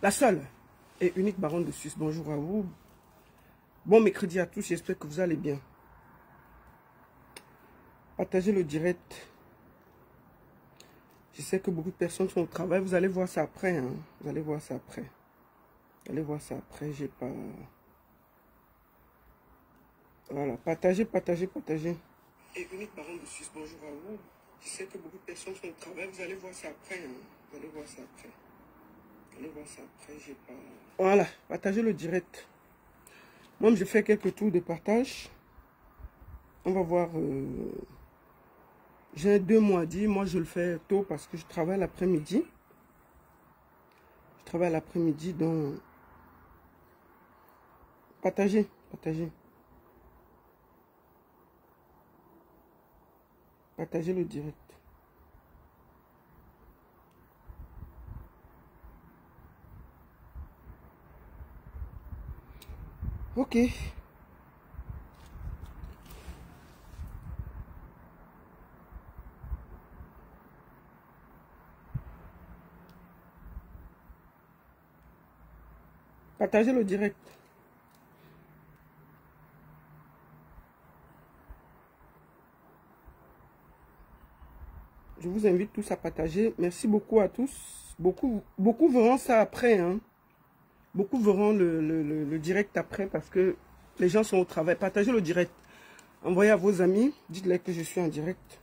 La seule et unique baronne de Suisse. Bonjour à vous. Bon mercredi à tous, j'espère que vous allez bien. Partagez le direct. Je sais que beaucoup de personnes sont au travail. Vous allez voir ça après. Hein. Vous allez voir ça après. Vous allez voir ça après. J'ai pas... Voilà. Partagez, partagez, partagez. Et unique baronne de Suisse. Bonjour à vous. Je sais que beaucoup de personnes sont au travail. Vous allez voir ça après. Hein. Vous allez voir ça après. Vous allez voir ça après. J'ai pas... Voilà. Partagez le direct. Moi, je fais quelques tours de partage. On va voir... J'ai 2 mois dit, moi je le fais tôt parce que je travaille l'après-midi. Je travaille l'après-midi, donc partagez, partagez. Partagez le direct. Ok. Partagez le direct. Je vous invite tous à partager. Merci beaucoup à tous. Beaucoup verront ça après. Hein. Beaucoup verront le direct après parce que les gens sont au travail. Partagez le direct. Envoyez à vos amis. Dites-leur que je suis en direct.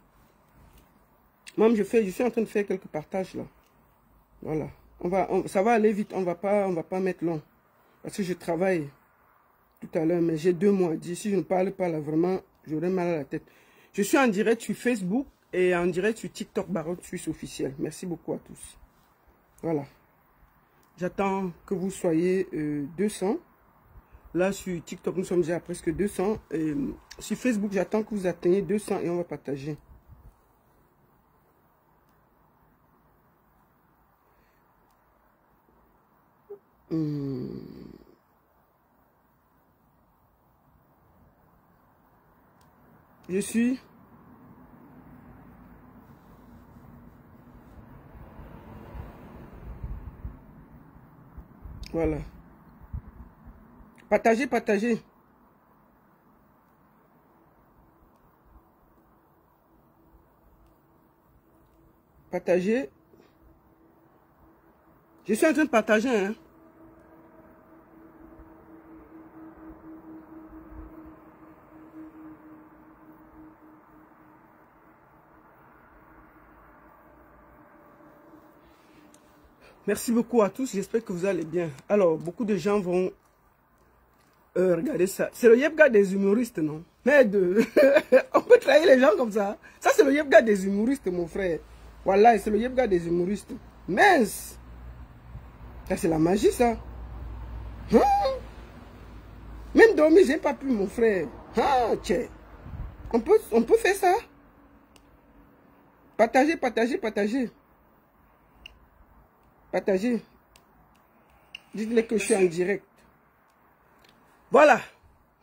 Moi, je suis en train de faire quelques partages là. Voilà. Ça va aller vite. On va pas mettre long. Parce que je travaille tout à l'heure, mais j'ai 2 mois dit. Si je ne parle pas là, vraiment, j'aurai mal à la tête. Je suis en direct sur Facebook et en direct sur TikTok, Baronne Suisse officielle. Merci beaucoup à tous. Voilà. J'attends que vous soyez 200. Là, sur TikTok, nous sommes déjà à presque 200. Et sur Facebook, j'attends que vous atteigniez 200 et on va partager. Je suis... Voilà. Partagez, partagez. Partagez. Je suis en train de partager, hein. Merci beaucoup à tous, j'espère que vous allez bien. Alors, beaucoup de gens vont regarder ça. C'est le Yebga des humoristes, non? Merde, on peut trahir les gens comme ça. Ça, c'est le Yebga des humoristes, mon frère. Voilà, c'est le Yebga des humoristes. Mince! Ça, c'est la magie, ça. Hein? Même dormir, j'ai pas pu, mon frère. Ah, tiens. On peut faire ça? Partagez, partagez, partagez. Partagez. Dites-les que je suis en direct. Voilà.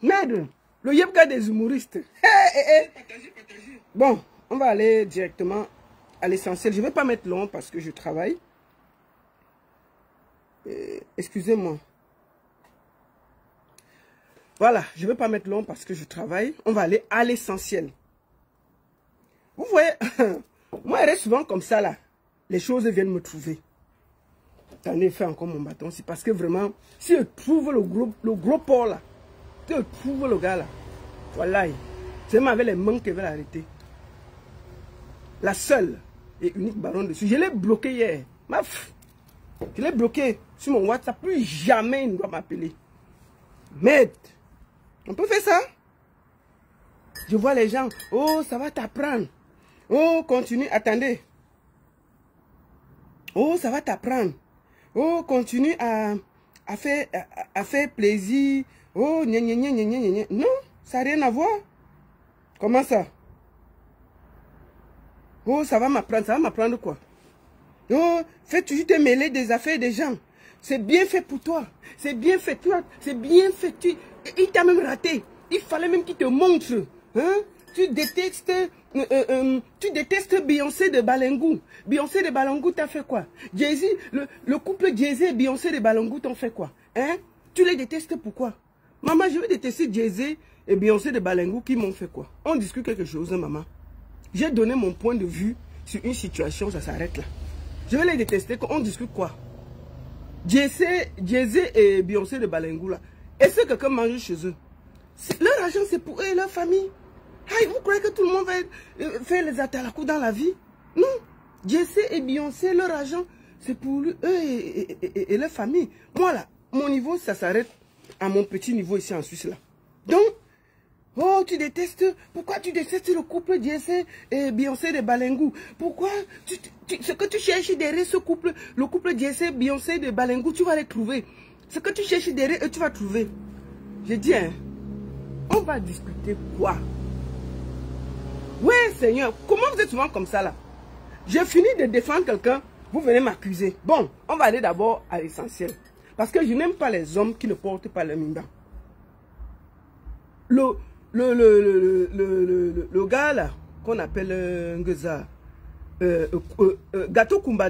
Merde. Le Yebga des humoristes. Partagez, partagez. Bon, on va aller directement à l'essentiel. Je ne vais pas mettre long parce que je travaille. Excusez-moi. Voilà, je ne vais pas mettre long parce que je travaille. On va aller à l'essentiel. Vous voyez, moi, il reste souvent comme ça, là. Les choses viennent me trouver. J'en ai fait encore mon bâton. C'est parce que vraiment, si je trouve le gros porc là, si je trouve le gars là, voilà, c'est même avec les mains qui veulent l'arrêter. La seule et unique baronne dessus. Je l'ai bloqué hier. Je l'ai bloqué sur mon WhatsApp. Plus jamais il ne doit m'appeler. Merde. On peut faire ça? Je vois les gens. Oh, ça va t'apprendre. Oh, continue. Attendez. Oh, ça va t'apprendre. Oh, continue à faire plaisir. Oh, gna gna gna gna gna gna. Non, ça n'a rien à voir. Comment ça? Oh, ça va m'apprendre quoi? Oh, fais toujours te mêler des affaires des gens. C'est bien fait pour toi. C'est bien fait, toi. C'est bien fait. Il t'a même raté. Il fallait même qu'il te montre. Hein? tu détestes Beyoncé de Balengou. Beyoncé de Balengou t'a fait quoi? Jay-Z, le couple Jay-Z et Beyoncé de Balengou t'ont fait quoi? Hein? Tu les détestes pourquoi? Maman, je vais détester Jay-Z et Beyoncé de Balengou qui m'ont fait quoi? On discute quelque chose, hein, maman. J'ai donné mon point de vue sur une situation, ça s'arrête là. Je vais les détester, on discute quoi? Jay-Z et Beyoncé de Balengou là. Est-ce que quelqu'un mange chez eux? Leur argent c'est pour eux et leur famille. Hey, vous croyez que tout le monde va faire les atalakou dans la vie? Non. Jay-Z et Beyoncé, leur argent c'est pour eux et leur famille. Moi là, mon niveau ça s'arrête à mon petit niveau ici en Suisse là. Donc, oh, tu détestes, pourquoi tu détestes le couple Jay-Z et Beyoncé de Balengou? Pourquoi ce que tu cherches derrière ce couple, le couple Jay-Z, Beyoncé de Balengou, tu vas les trouver. Ce que tu cherches derrière eux, tu vas trouver. J'ai dit, hein, on va discuter quoi? Oui, Seigneur, comment vous êtes souvent comme ça là? J'ai fini de défendre quelqu'un, vous venez m'accuser. Bon, on va aller d'abord à l'essentiel. Parce que je n'aime pas les hommes qui ne portent pas le minda. Le gars là, qu'on appelle Ngeza, Gâteau Kumba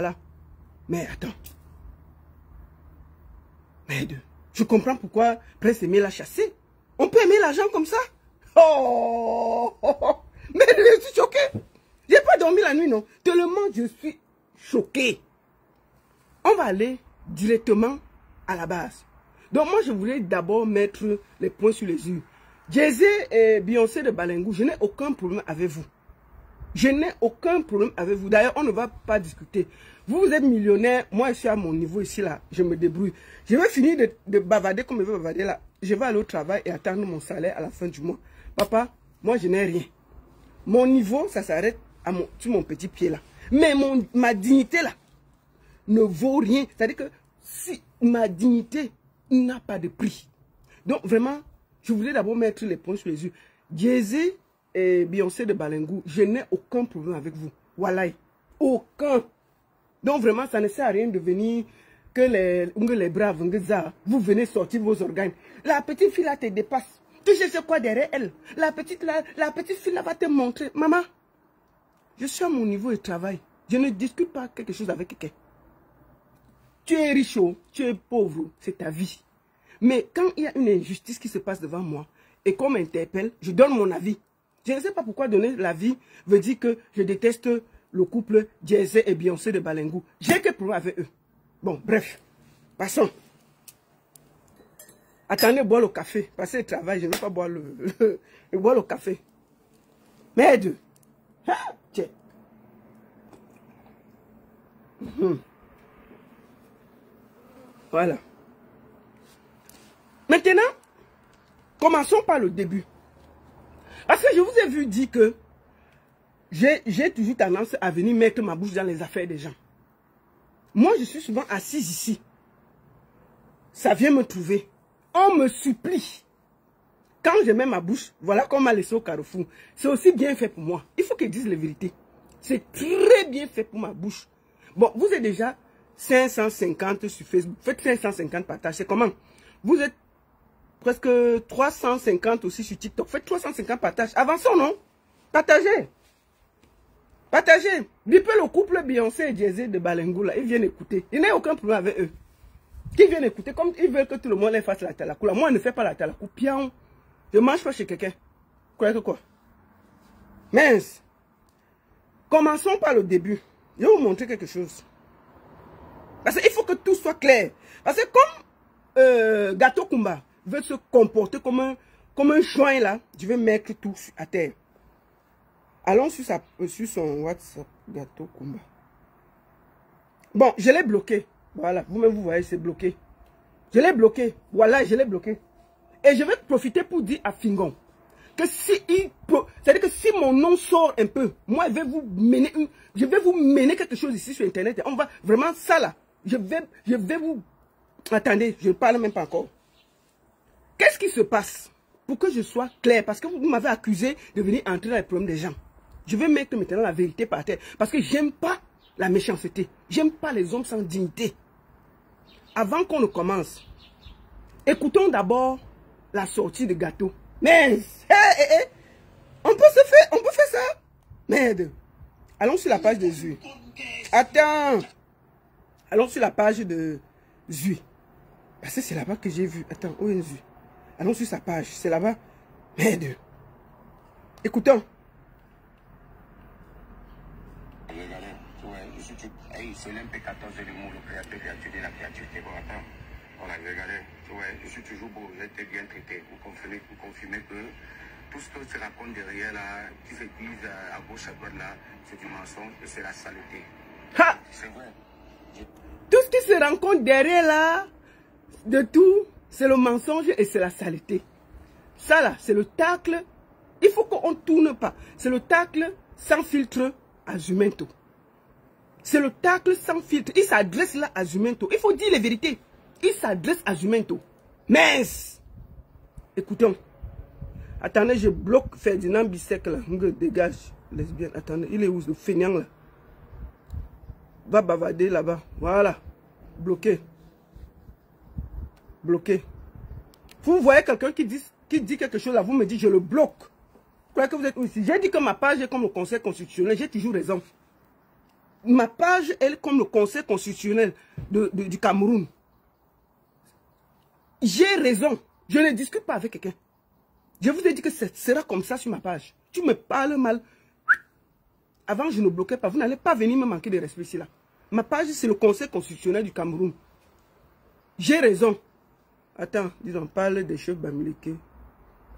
là. Mais attends. Mais je comprends pourquoi Prince Aimé l'a chassé. On peut aimer l'argent comme ça? Oh, mais je suis choqué. J'ai pas dormi la nuit, non. Tellement je suis choqué. On va aller directement à la base. Donc moi, je voulais d'abord mettre les points sur les i. Jay-Z et Beyoncé de Balengou, je n'ai aucun problème avec vous. Je n'ai aucun problème avec vous. D'ailleurs, on ne va pas discuter. Vous êtes millionnaire, moi je suis à mon niveau ici là, je me débrouille. Je vais finir de bavarder comme je veux bavarder là. Je vais aller au travail et attendre mon salaire à la fin du mois. Papa, moi je n'ai rien. Mon niveau, ça s'arrête sur mon petit pied là. Mais ma dignité là ne vaut rien. C'est-à-dire que si ma dignité n'a pas de prix. Donc vraiment, je voulais d'abord mettre les points sur les yeux. Jay-Z et Beyoncé de Balengou, je n'ai aucun problème avec vous. Voilà. Aucun. Donc vraiment, ça ne sert à rien de venir que les braves, vous venez sortir vos organes. La petite fille là te dépasse. Tu sais quoi derrière elle? La petite fille là va te montrer. Maman, je suis à mon niveau de travail. Je ne discute pas quelque chose avec quelqu'un. Tu es riche, tu es pauvre, c'est ta vie. Mais quand il y a une injustice qui se passe devant moi et qu'on m'interpelle, je donne mon avis. Je ne sais pas pourquoi donner l'avis veut dire que je déteste le couple Jay-Z et Beyoncé de Balengou. J'ai que problème avec eux. Bon, bref, passons. Attendez, boire le café. Passez le travail, je ne veux pas boire boire le café. Merde. Tiens. Voilà. Maintenant, commençons par le début. Parce que je vous ai vu dire que j'ai toujours tendance à venir mettre ma bouche dans les affaires des gens. Moi, je suis souvent assise ici. Ça vient me trouver. On me supplie. Quand je mets ma bouche, voilà qu'on m'a laissé au carrefour. C'est aussi bien fait pour moi. Il faut qu'ils disent la vérité. C'est très bien fait pour ma bouche. Bon, vous êtes déjà 550 sur Facebook. Faites 550 partages. C'est comment? Vous êtes presque 350 aussi sur TikTok. Faites 350 partages. Avançons, non? Partagez. Partagez. Bipez le couple Beyoncé et Jay-Z de Balengou là. Ils viennent écouter. Il n'y a aucun problème avec eux. Qui viennent écouter comme ils veulent que tout le monde les fasse la talakou. Moi, je ne fais pas la talakou. Pion. Je ne mange pas chez quelqu'un. Vous croyez que quoi? Mince. Commençons par le début. Je vais vous montrer quelque chose. Parce qu'il faut que tout soit clair. Parce que comme Gâteau Kumba veut se comporter comme un joint là, je vais mettre tout à terre. Allons sur son WhatsApp, Gâteau Kumba. Bon, je l'ai bloqué. Voilà, vous-même vous voyez, c'est bloqué. Je l'ai bloqué. Voilà, je l'ai bloqué. Et je vais profiter pour dire à Fingon que c'est-à-dire que si mon nom sort un peu, moi je vais vous mener quelque chose ici sur Internet. On va vraiment ça là. Je vais vous... Attendez, je ne parle même pas encore. Qu'est-ce qui se passe? Pour que je sois clair, parce que vous m'avez accusé de venir entrer dans les problèmes des gens. Je vais mettre maintenant la vérité par terre. Parce que j'aime pas la méchanceté. J'aime pas les hommes sans dignité. Avant qu'on ne commence, écoutons d'abord la sortie de Gâteau. Mais, on peut faire ça. Merde. Allons sur la page de Zui. Attends. Allons sur la page de Zui. Parce que c'est là-bas que j'ai vu. Attends, où est Zui? Allons sur sa page. C'est là-bas. Merde. Écoutons. C'est l'MP14 de l'humour, le créateur qui a tué la créaturité. Bon, attends. Voilà, regardez. Ouais, je suis toujours beau, j'ai été bien traité. Vous confirmez que tout ce que se raconte derrière là, qui se disent à gauche, à droite là, c'est du mensonge et c'est la saleté. Ha! C'est vrai. Tout ce qui se rencontre derrière là, de tout, c'est le mensonge et c'est la saleté. Ça là, c'est le tacle. Il faut qu'on ne tourne pas. C'est le tacle sans filtre à Zumento. C'est le tacle sans filtre. Il s'adresse là à Zumento. Il faut dire les vérités. Il s'adresse à Zumento. Mince. Écoutons. Attendez, je bloque Ferdinand Bissek là. Dégage, lesbienne. Attendez, il est où le feignant là? Va bavarder là-bas. Voilà. Bloqué. Bloqué. Vous voyez quelqu'un qui dit quelque chose là, vous me dites je le bloque. Vous croyez que vous êtes ici? J'ai dit que ma page est comme le Conseil constitutionnel. J'ai toujours raison. Ma page est comme le Conseil constitutionnel du Cameroun. J'ai raison. Je ne discute pas avec quelqu'un. Je vous ai dit que ce sera comme ça sur ma page. Tu me parles mal. Avant, je ne bloquais pas. Vous n'allez pas venir me manquer de respect ici là. Ma page, c'est le Conseil constitutionnel du Cameroun. J'ai raison. Attends, dis on parle des chefs Bamileke.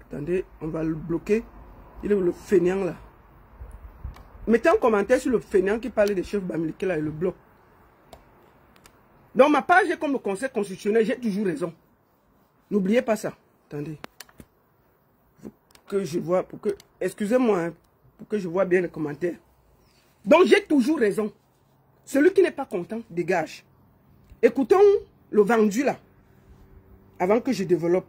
Attendez, on va le bloquer. Il est où le feignant là? Mettez un commentaire sur le feignant qui parle des chefs Bamileke là et le bloc. Donc ma page est comme le Conseil constitutionnel, j'ai toujours raison. N'oubliez pas ça. Attendez. Faut que je vois, excusez-moi, hein, pour que je vois bien les commentaires. Donc j'ai toujours raison. Celui qui n'est pas content, dégage. Écoutons le vendu là. Avant que je développe.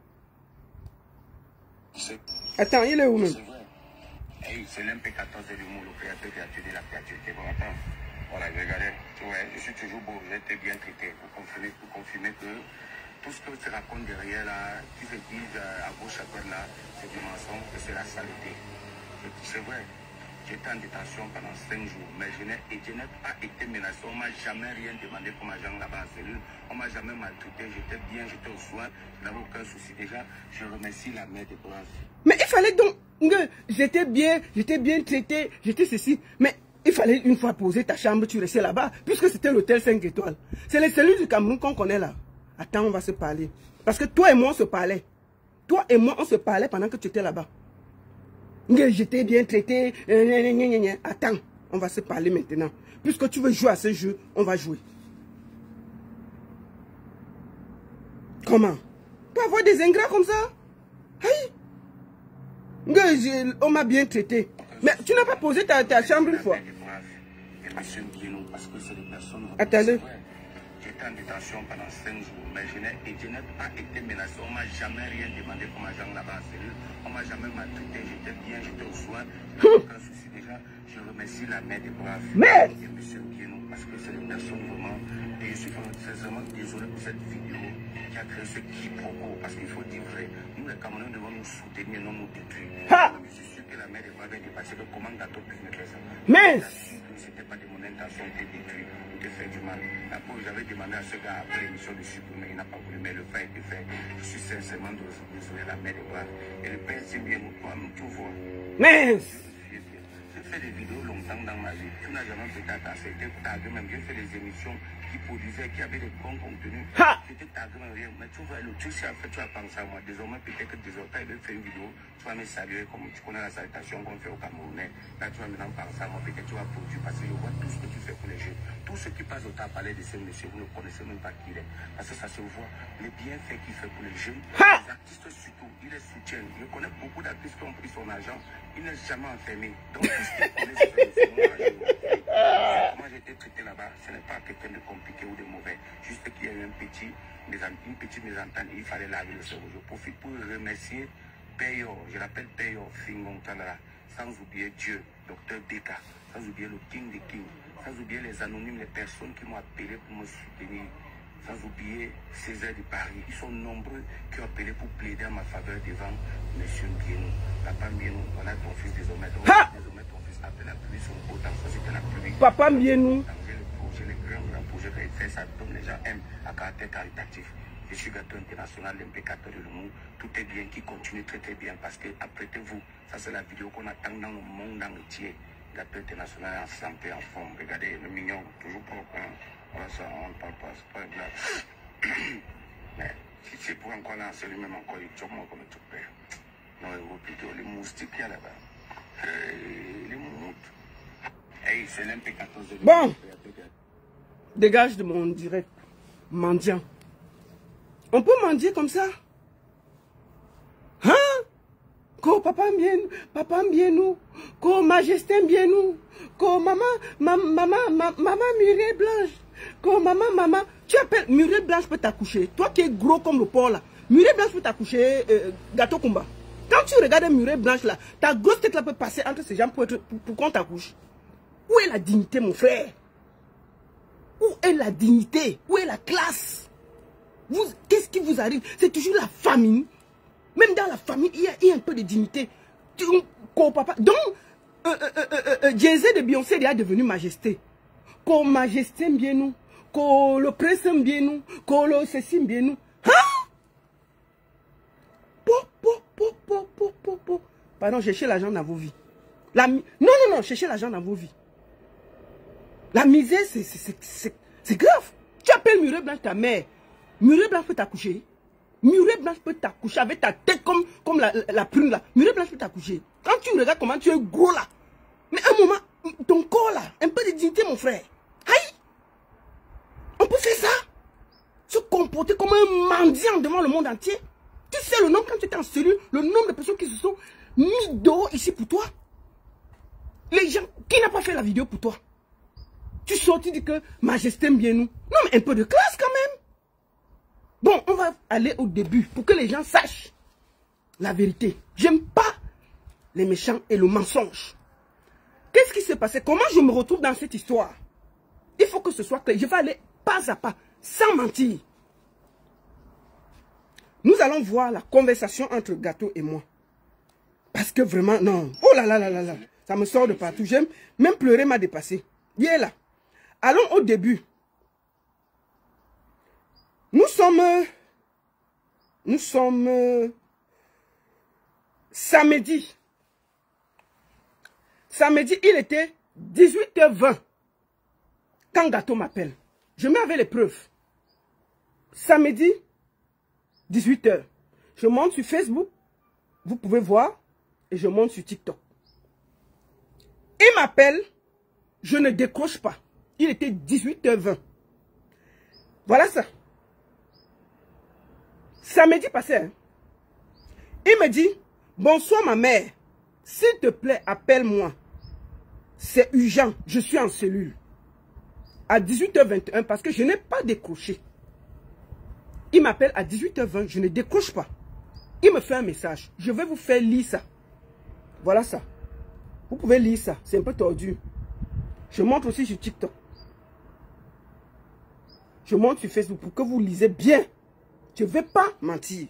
Attends, il est où même? C'est l'MP14 de l'humour, le créateur qui a tué la créaturité. Bon, attends. Voilà, regardez. Ouais, je suis toujours beau, j'ai été bien traité. Vous confirmez que tout ce que se raconte derrière là, qui se disent à gauche, à droite là, c'est du mensonge et c'est la saleté. C'est vrai. J'étais en détention pendant 5 jours, mais je n'ai pas été menacé. On ne m'a jamais rien demandé pour ma jambe là-bas en cellule. On ne m'a jamais maltraité. J'étais bien, j'étais au soin. Je n'avais aucun souci. Déjà, je remercie la mère de Blanche. Mais il fallait donc... J'étais bien traité, j'étais ceci. Mais il fallait une fois poser ta chambre, tu restais là-bas, puisque c'était l'hôtel 5 étoiles. C'est les cellules du Cameroun qu'on connaît là. Attends, on va se parler. Parce que toi et moi, on se parlait. Toi et moi, on se parlait pendant que tu étais là-bas. J'étais bien traité. Attends, on va se parler maintenant. Puisque tu veux jouer à ce jeu, on va jouer. Comment? Tu peux avoir des ingrats comme ça? Aïe! On m'a bien traité. Mais tu n'as pas posé ta chambre une fois. Attendez. J'étais en détention pendant 5 jours, mais je n'ai pas été menacé. On ne m'a jamais rien demandé pour ma jambe là-bas en cellule. On ne m'a jamais maltraité. J'étais bien, j'étais au soin. Je n'avais aucun souci déjà. Je remercie la mère des braves. Mais et M. Guénon, parce que c'est une personne vraiment. Et je suis vraiment désolé pour cette vidéo qui a créé ce quiproquo. Parce qu'il faut dire vrai. Nous, les Camerounais, devons nous soutenir, non nous détruire. Je suis sûr que la mère des braves est dépassée. Que comment gâteau puisse me faire ça? Mais c'était pas de mon intention de détruire ou de faire du mal. Après, j'avais demandé à ce gars après l'émission de supprimer, il n'a pas voulu, mais le fait est fait. Je suis sincèrement désolé, la mère de braves. Et le père, c'est bien, nous tout voir. Mais j'ai fait des vidéos longtemps dans ma vie. Tu n'as jamais fait attention. C'était tagué même. J'ai fait des émissions qui produisaient, qui avaient des bons contenus. J'étais tagué même rien. Mais tu vois, le truc, c'est en fait, tu as pensé à moi. Désormais, peut-être que désormais, il veut faire une vidéo. Tu vas me saluer comme tu connais la salutation qu'on fait au Camerounais. Là, tu vas maintenant penser à moi. Peut-être tu vas produire parce que je vois tout ce que tu fais pour les jeunes. Tous ceux qui passent au temps à parler de ce monsieur, vous ne connaissez même pas qui il est. Parce que ça se voit. Les bienfaits qu'il fait pour les jeunes. Les artistes surtout, il les soutient. Je connais beaucoup d'artistes qui ont pris son argent. Il n'est jamais enfermé. Donc, tout ce qu'il connaît, c'est moi, j'ai été traité là-bas. Ce n'est pas quelqu'un de compliqué ou de mauvais. Juste qu'il y a eu une petite mésentente. Il fallait laver le cerveau. Je profite pour remercier Payor. Je l'appelle Payor Fingon Kanara. Sans oublier Dieu, Docteur Beka. Sans oublier le King des Kings. Sans oublier les anonymes, les personnes qui m'ont appelé pour me soutenir. sans oublier Césaire de Paris. Ils sont nombreux qui ont appelé pour plaider en ma faveur devant M. Mbienou. Papa Mbienou, voilà ton fils désormais. Donc, désormais ton fils appelle la pluie sur le potent. Ça c'était la pluie. Papa Mbienou. Le grand projet qu'il fait, ça donne les gens aiment à caractère caritatif. Je suis Gato International, l'impeccable de l'humour. Tout est bien, qui continue très très bien parce que apprêtez-vous, ça c'est la vidéo qu'on attend dans le monde entier. Gato International en santé, en forme. Regardez le mignon, toujours propre. Hein. Voilà ça, on ne parle pas, c'est pas une blague. Mais si c'est pour encore lancer lui-même encore, il choque moi comme tout père. Non, il vaut plutôt les moustiques qu'il y a là-bas. Les moumoutes. Hey, c'est l'impeccable de Bon. Dégage de mon direct. Mendiant. On peut mendier comme ça? Hein? Ko papa Mbienou, ko majesté Mbienou, ko maman Murée Blanche, ko maman, tu appelles Murée Blanche peut t'accoucher. Toi qui es gros comme le porc là, Murée Blanche peut t'accoucher, Gato Kumba. Quand tu regardes Murée Blanche là, ta grosse tête là peut passer entre ses jambes pour qu'on t'accouche. Où est la dignité mon frère? Où est la dignité? Où est la classe? Qu'est-ce qui vous arrive? C'est toujours la famine. Même dans la famille, il y a un peu de dignité. Donc, Jay-Z de Beyoncé est devenu majesté. Ko majesté Mbienou, ko le prince Mbienou, ko le ceci Mbienou. Hein? Pardon, cherchez l'argent dans vos vies. Non, cherchez l'argent dans vos vies. La misère, c'est grave. Tu appelles Murée Blanche ta mère. Murée Blanche peut t'accoucher. Murée Blanche peut t'accoucher avec ta tête comme la prune là. Murée Blanche peut t'accoucher. Quand tu regardes comment tu es gros là. Mais un moment, ton corps là, un peu de dignité mon frère. Aïe! On peut faire ça? Se comporter comme un mendiant devant le monde entier. Tu sais le nombre, quand tu étais en cellule, le nombre de personnes qui se sont mis dehors ici pour toi. Les gens, qui n'a pas fait la vidéo pour toi? Tu sors, tu dis que majesté Mbienou. Non, mais un peu de classe quand même. Bon, on va aller au début pour que les gens sachent la vérité. J'aime pas les méchants et le mensonge. Qu'est-ce qui s'est passé? Comment je me retrouve dans cette histoire? Il faut que ce soit clair. Je vais aller pas à pas, sans mentir. Nous allons voir la conversation entre Gato et moi. Parce que vraiment, non. Oh là là là là là. Ça me sort de partout. J'aime, même pleurer m'a dépassé. Il est là. Allons au début. Nous sommes samedi. Samedi, il était 18h20 quand Gato m'appelle. Je mets avec les preuves. Samedi, 18h. Je monte sur Facebook. Vous pouvez voir. Et je monte sur TikTok. Il m'appelle. Je ne décroche pas. Il était 18h20. Voilà ça. Samedi passé, hein. Il me dit, bonsoir ma mère, s'il te plaît, appelle-moi. C'est urgent, je suis en cellule. À 18h21, parce que je n'ai pas décroché. Il m'appelle à 18h20, je ne décroche pas. Il me fait un message, je vais vous faire lire ça. Voilà ça. Vous pouvez lire ça, c'est un peu tordu. Je montre aussi sur TikTok. Je montre sur Facebook pour que vous lisez bien. Je ne vais pas mentir.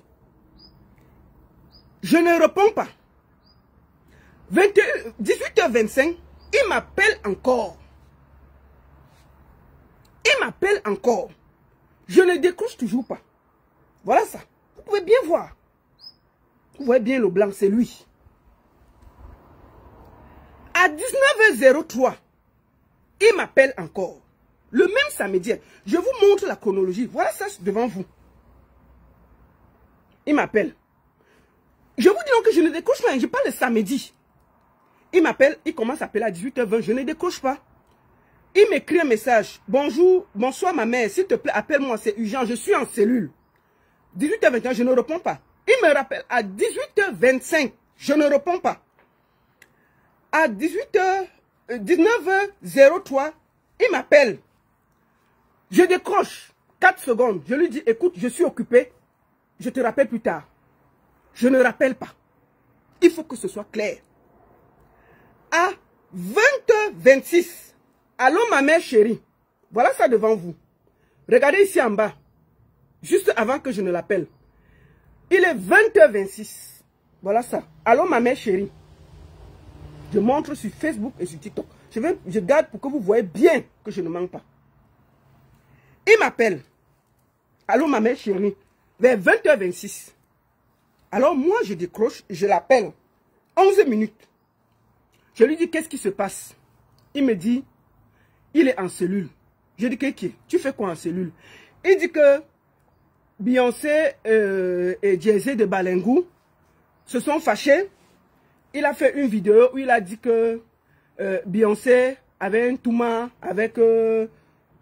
Je ne réponds pas. 18h25, il m'appelle encore. Il m'appelle encore. Je ne décroche toujours pas. Voilà ça. Vous pouvez bien voir. Vous voyez bien le blanc, c'est lui. À 19h03, il m'appelle encore. Le même samedi. Je vous montre la chronologie. Voilà ça devant vous. Il m'appelle. Je vous dis donc que je ne décroche pas. Je parle le samedi. Il m'appelle. Il commence à appeler à 18h20. Je ne décroche pas. Il m'écrit un message. Bonjour, bonsoir ma mère. S'il te plaît, appelle-moi. C'est urgent. Je suis en cellule. 18h21, je ne réponds pas. Il me rappelle à 18h25. Je ne réponds pas. À 19h03, il m'appelle. Je décroche 4 secondes. Je lui dis, écoute, je suis occupé. Je te rappelle plus tard. Je ne rappelle pas. Il faut que ce soit clair. À 20h26. Allô ma mère chérie. Voilà ça devant vous. Regardez ici en bas. juste avant que je ne l'appelle. Il est 20h26. Voilà ça. Allô, ma mère chérie. Je montre sur Facebook et sur TikTok. Je garde pour que vous voyez bien que je ne manque pas. Il m'appelle. Allô, ma mère chérie. Vers 20h26. Alors moi, je décroche, je l'appelle. 11 minutes. Je lui dis, qu'est-ce qui se passe? Il me dit, il est en cellule. Je dis, qu'est-ce? Tu fais quoi en cellule? Il dit que Beyoncé et Jay-Z de Balingou se sont fâchés. Il a fait une vidéo où il a dit que Beyoncé avait un touma avec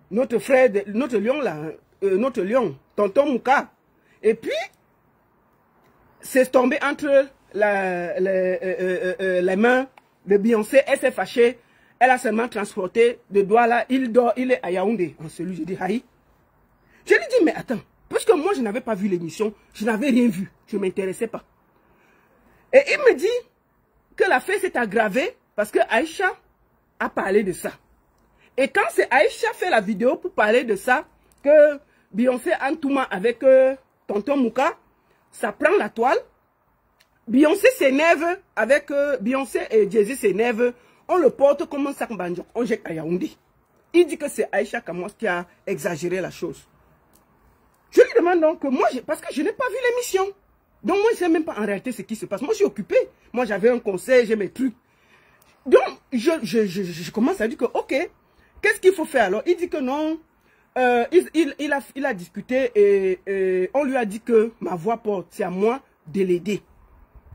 notre frère, notre lion là, notre lion, tonton Mouka. Et puis, c'est tombé entre les mains de Beyoncé. Elle s'est fâchée. Elle a seulement transporté de Douala. Il dort, il est à Yaoundé. En celui, je dis, aïe. Je lui dis, mais attends, parce que moi, je n'avais pas vu l'émission. Je n'avais rien vu. Je ne m'intéressais pas. Et il me dit que l'affaire s'est aggravée parce que Aïcha a parlé de ça. Et quand c'est Aïcha fait la vidéo pour parler de ça, que Beyoncé a un touma avec tonton Mouka, ça prend la toile. Beyoncé s'énerve avec Beyoncé et Jay-Z s'énerve. On le porte comme un sac banjo. On jette à Yaoundé. Il dit que c'est Aïcha Kamos qui a exagéré la chose. Je lui demande donc, parce que je n'ai pas vu l'émission. Donc moi, je ne sais même pas en réalité ce qui se passe. Moi, je suis occupé. Moi, j'avais un conseil, j'ai mes trucs. Donc, je commence à dire que, ok, qu'est-ce qu'il faut faire alors? Il dit que non. Il a discuté et on lui a dit que ma voix porte, c'est à moi de l'aider.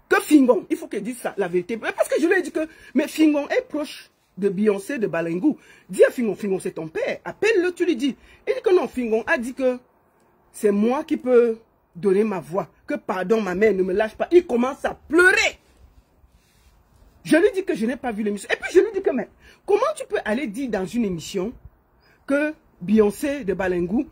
Que Fingon, il faut qu'il dise ça, la vérité. Parce que je lui ai dit que, mais Fingon est proche de Beyoncé, de Balingou. Dis à Fingon, Fingon c'est ton père, appelle-le, tu lui dis. Il dit que non, Fingon a dit que c'est moi qui peux donner ma voix. Que pardon, ma mère, ne me lâche pas. Il commence à pleurer. Je lui dis que je n'ai pas vu l'émission. Et puis je lui dis que, mais comment tu peux aller dire dans une émission que Beyoncé de Balingou,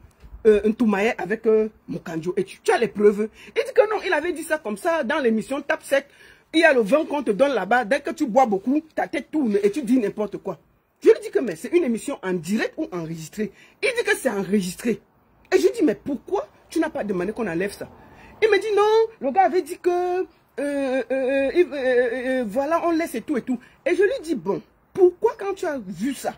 un toumaïe avec Mokanjo, et tu as les preuves. Il dit que non, il avait dit ça comme ça dans l'émission Tape Sec. Il y a le vin qu'on te donne là-bas. Dès que tu bois beaucoup, ta tête tourne et tu dis n'importe quoi. Je lui dis que mais c'est une émission en direct ou enregistrée. Il dit que c'est enregistré. Et je dis mais pourquoi tu n'as pas demandé qu'on enlève ça? Il me dit non, le gars avait dit que voilà, on laisse et tout et tout. Et je lui dis bon, pourquoi quand tu as vu ça,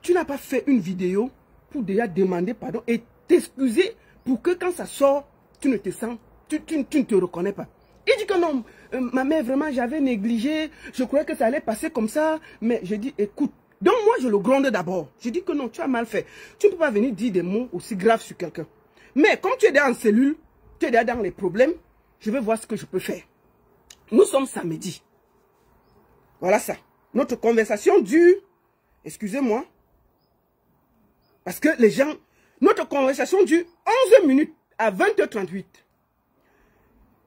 tu n'as pas fait une vidéo pour déjà demander pardon et t'excuser pour que quand ça sort, tu ne te sens, tu ne te reconnais pas. Il dit que non, ma mère vraiment j'avais négligé, je croyais que ça allait passer comme ça, mais je dis écoute, donc moi je le gronde d'abord. Je dis que non, tu as mal fait. Tu ne peux pas venir dire des mots aussi graves sur quelqu'un. Mais comme tu es déjà en cellule, tu es déjà dans les problèmes, je vais voir ce que je peux faire. Nous sommes samedi. Voilà ça. Notre conversation dure, excusez-moi, parce que les gens, notre conversation dure 11 minutes à 20h38.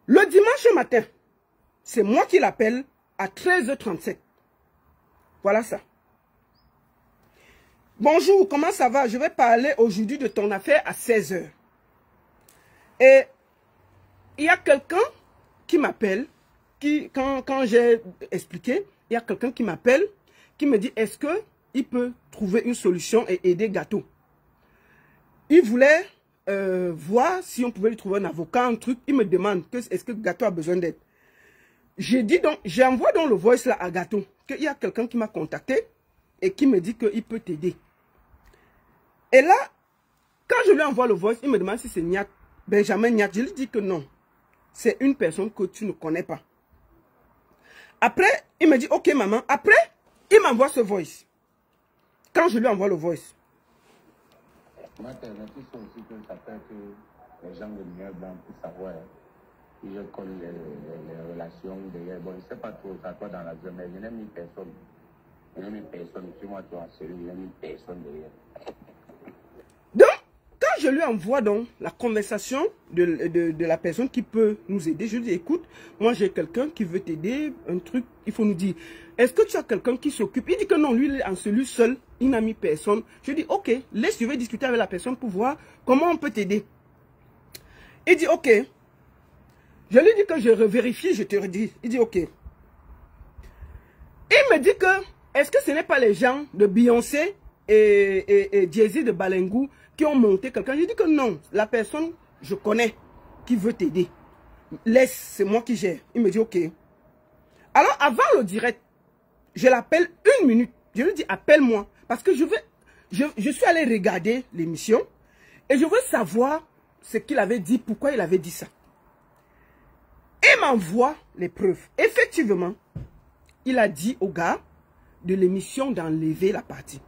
Le dimanche matin, c'est moi qui l'appelle à 13h37. Voilà ça. Bonjour, comment ça va? Je vais parler aujourd'hui de ton affaire à 16h. Et il y a quelqu'un qui m'appelle, quand j'ai expliqué, il y a quelqu'un qui m'appelle, qui me dit, est-ce qu'il peut trouver une solution et aider Gâteau? Il voulait voir si on pouvait lui trouver un avocat, un truc. Il me demande, est-ce que Gâteau a besoin d'aide? J'ai dit donc, j'envoie dans le voice là à Gâteau, qu'il y a quelqu'un qui m'a contacté et qui me dit qu'il peut t'aider. Et là, quand je lui envoie le voice, il me demande si c'est Niat, Benjamin Niat. Je lui dis que non, c'est une personne que tu ne connais pas. Après, il me dit, ok maman. Après, il m'envoie ce voice. Quand je lui envoie le voice. Moi, c'est aussi que ça fait que les gens de lumière blanc puissent savoir. Si je colle les relations derrière. Bon, je ne sais pas trop ça toi dans la zone, mais je n'ai mis personne. Je n'ai mis personne. Si moi, tu as celui, je n'ai mis personne derrière. Donc, quand je lui envoie donc la conversation de la personne qui peut nous aider, je lui dis, écoute, moi j'ai quelqu'un qui veut t'aider, un truc, il faut nous dire, est-ce que tu as quelqu'un qui s'occupe? Il dit que non, lui, il est en celui seul, il n'a mis personne. Je dis, ok, laisse, je vais discuter avec la personne pour voir comment on peut t'aider. Il dit, ok. Je lui dis que je vérifie, je te redis. Il dit, ok. Il me dit que, est-ce que ce n'est pas les gens de Beyoncé et Jay-Z de Balengou qui ont monté quelqu'un. J'ai dit que non, la personne, je connais, qui veut t'aider. Laisse, c'est moi qui gère. Il me dit ok. Alors avant le direct, je l'appelle 1 minute. Je lui dis appelle-moi parce que je suis allé regarder l'émission et je veux savoir ce qu'il avait dit, pourquoi il avait dit ça. Il m'envoie les preuves. Effectivement, il a dit au gars de l'émission d'enlever la partie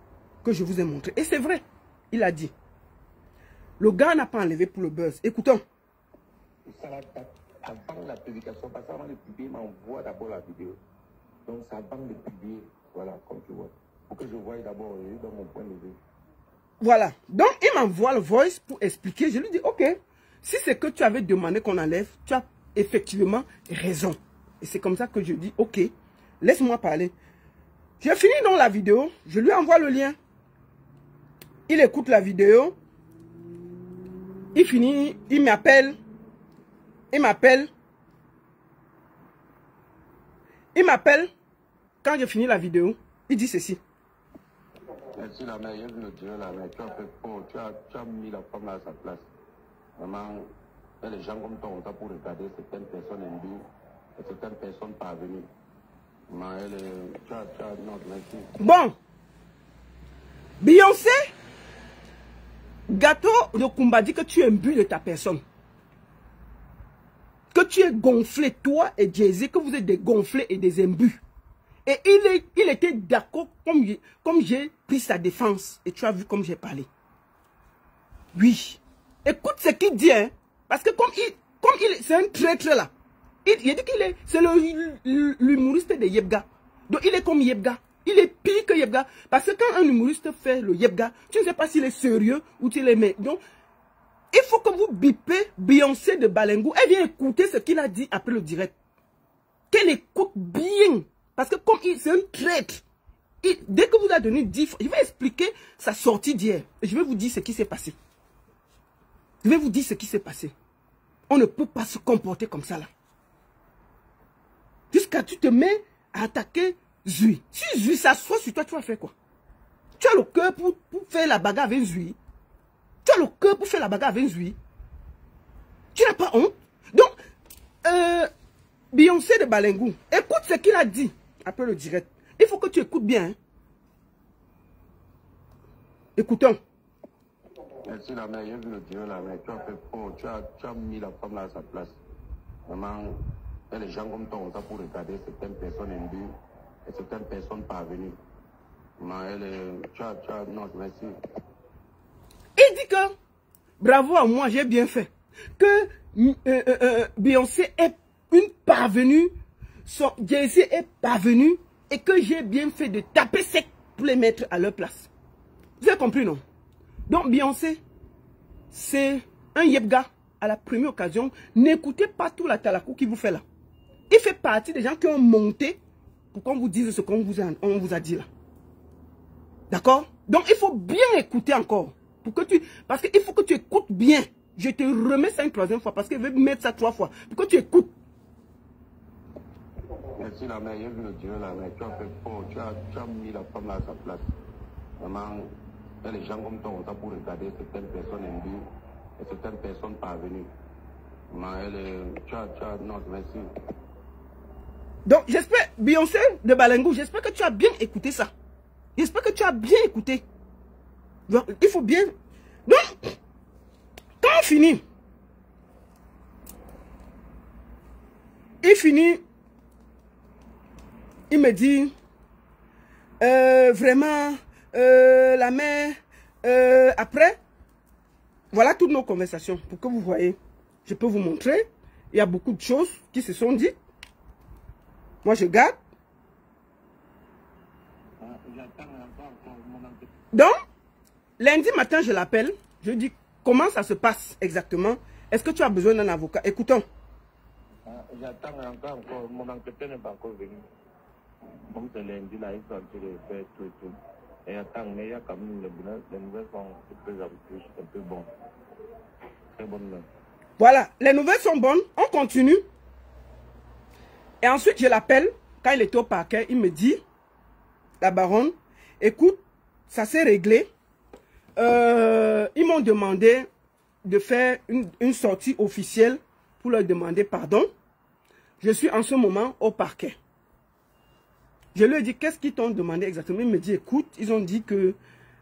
que je vous ai montré. Et c'est vrai, il a dit. Le gars n'a pas enlevé pour le buzz. Écoutons. Avant la publication, parce qu'avant de publier, il m'envoie d'abord la vidéo. Donc c'est avant de publier, voilà, comme tu vois. Pour que je voie d'abord dans mon point de vue. Voilà. Donc il m'envoie le voice pour expliquer. Je lui dis, ok, si c'est que tu avais demandé qu'on enlève, tu as effectivement raison. Et c'est comme ça que je dis, ok, laisse-moi parler. J'ai fini dans la vidéo, je lui envoie le lien. Il écoute la vidéo. Il finit, il m'appelle. Il m'appelle. Il m'appelle. Quand j'ai fini la vidéo, il dit ceci. Merci la mère, je le dirai la mère. Tu as fait fort, tu as mis la femme à sa place. Vraiment, il y a des gens comme toi, on t'a pour regarder certaines personnes imbues et certaines personnes parvenues. Bon. Beyoncé, Gâteau de Kumba dit que tu es imbu de ta personne. Que tu es gonflé, toi et Jay-Z, que vous êtes des gonflés et des imbus. Et il était d'accord comme j'ai pris sa défense. Et tu as vu comme j'ai parlé. Oui. Écoute ce qu'il dit, hein. Parce que comme il c'est un traître là. Il dit qu'il c'est l'humoriste de Yebga. Donc il est comme Yebga. Il est pire que Yebga. Parce que quand un humoriste fait le Yebga, tu ne sais pas s'il est sérieux ou s'il est met. Donc, il faut que vous bipez Beyoncé de Balengou. Elle vient écouter ce qu'il a dit après le direct. Qu'elle écoute bien. Parce que comme c'est un traître. Dès que vous a donné 10 fois, je vais expliquer sa sortie d'hier. Je vais vous dire ce qui s'est passé. Je vais vous dire ce qui s'est passé. On ne peut pas se comporter comme ça là. Jusqu'à tu te mets à attaquer Zui. Si Zui s'assoit sur toi, tu vas faire quoi? Tu as le cœur pour faire la bagarre avec Zui. Tu as le cœur pour faire la bagarre avec Zui. Tu n'as pas honte? Donc, Beyoncé de Balengou, écoute ce qu'il a dit après le direct. Il faut que tu écoutes bien. Hein. Écoutons. Merci la mère, je le dirai la mère. Tu as fait fort, tu as mis la femme là à sa place. Vraiment, il y a des gens comme toi, on t'a pour regarder certaines personnes imbues et certaines personnes parvenues. Non, merci. Il dit que, bravo à moi, j'ai bien fait. Que Beyoncé est une parvenue, Jay-Z est parvenu et que j'ai bien fait de taper sec pour les mettre à leur place. Vous avez compris, non? Donc Beyoncé, c'est un Yebga à la première occasion. N'écoutez pas tout la talakou qu'il vous fait là. Il fait partie des gens qui ont monté pour qu'on vous dise ce qu'on vous a dit là. D'accord? Donc il faut bien écouter encore. Parce qu'il faut que tu écoutes bien. Je te remets ça une troisième fois parce qu'il veut mettre ça 3 fois. Pour que tu écoutes. Merci la mère, je le dirai la mère. Tu as fait fort, tu as mis la femme là à sa place. Vraiment, il y a des gens comme toi, on t'a pour regarder certaines personnes imbues et certaines personnes parvenues. Non, merci. Donc j'espère, Beyoncé de Balengou, j'espère que tu as bien écouté ça. J'espère que tu as bien écouté. Donc, il faut bien... Donc, quand on finit, il me dit, vraiment, la mère, après, voilà toutes nos conversations pour que vous voyez. Je peux vous montrer, il y a beaucoup de choses qui se sont dites. Moi, je garde. Donc, lundi matin, je l'appelle. Je dis, comment ça se passe exactement? Est-ce que tu as besoin d'un avocat? Écoutons. J'attends encore, mon enquêteur n'est pas encore venu. Comme c'est lundi, là, ils sont en train de faire tout et tout. Et attends, mais il y a quand même les nouvelles sont un peu bonnes. Très bonnes. Voilà, les nouvelles sont bonnes. On continue. Et ensuite, je l'appelle. Quand il était au parquet, il me dit, la baronne, écoute, ça s'est réglé. Ils m'ont demandé de faire une sortie officielle pour leur demander pardon. Je suis en ce moment au parquet. Je lui ai dit, qu'est-ce qu'ils t'ont demandé exactement? Il me dit, écoute, ils ont dit que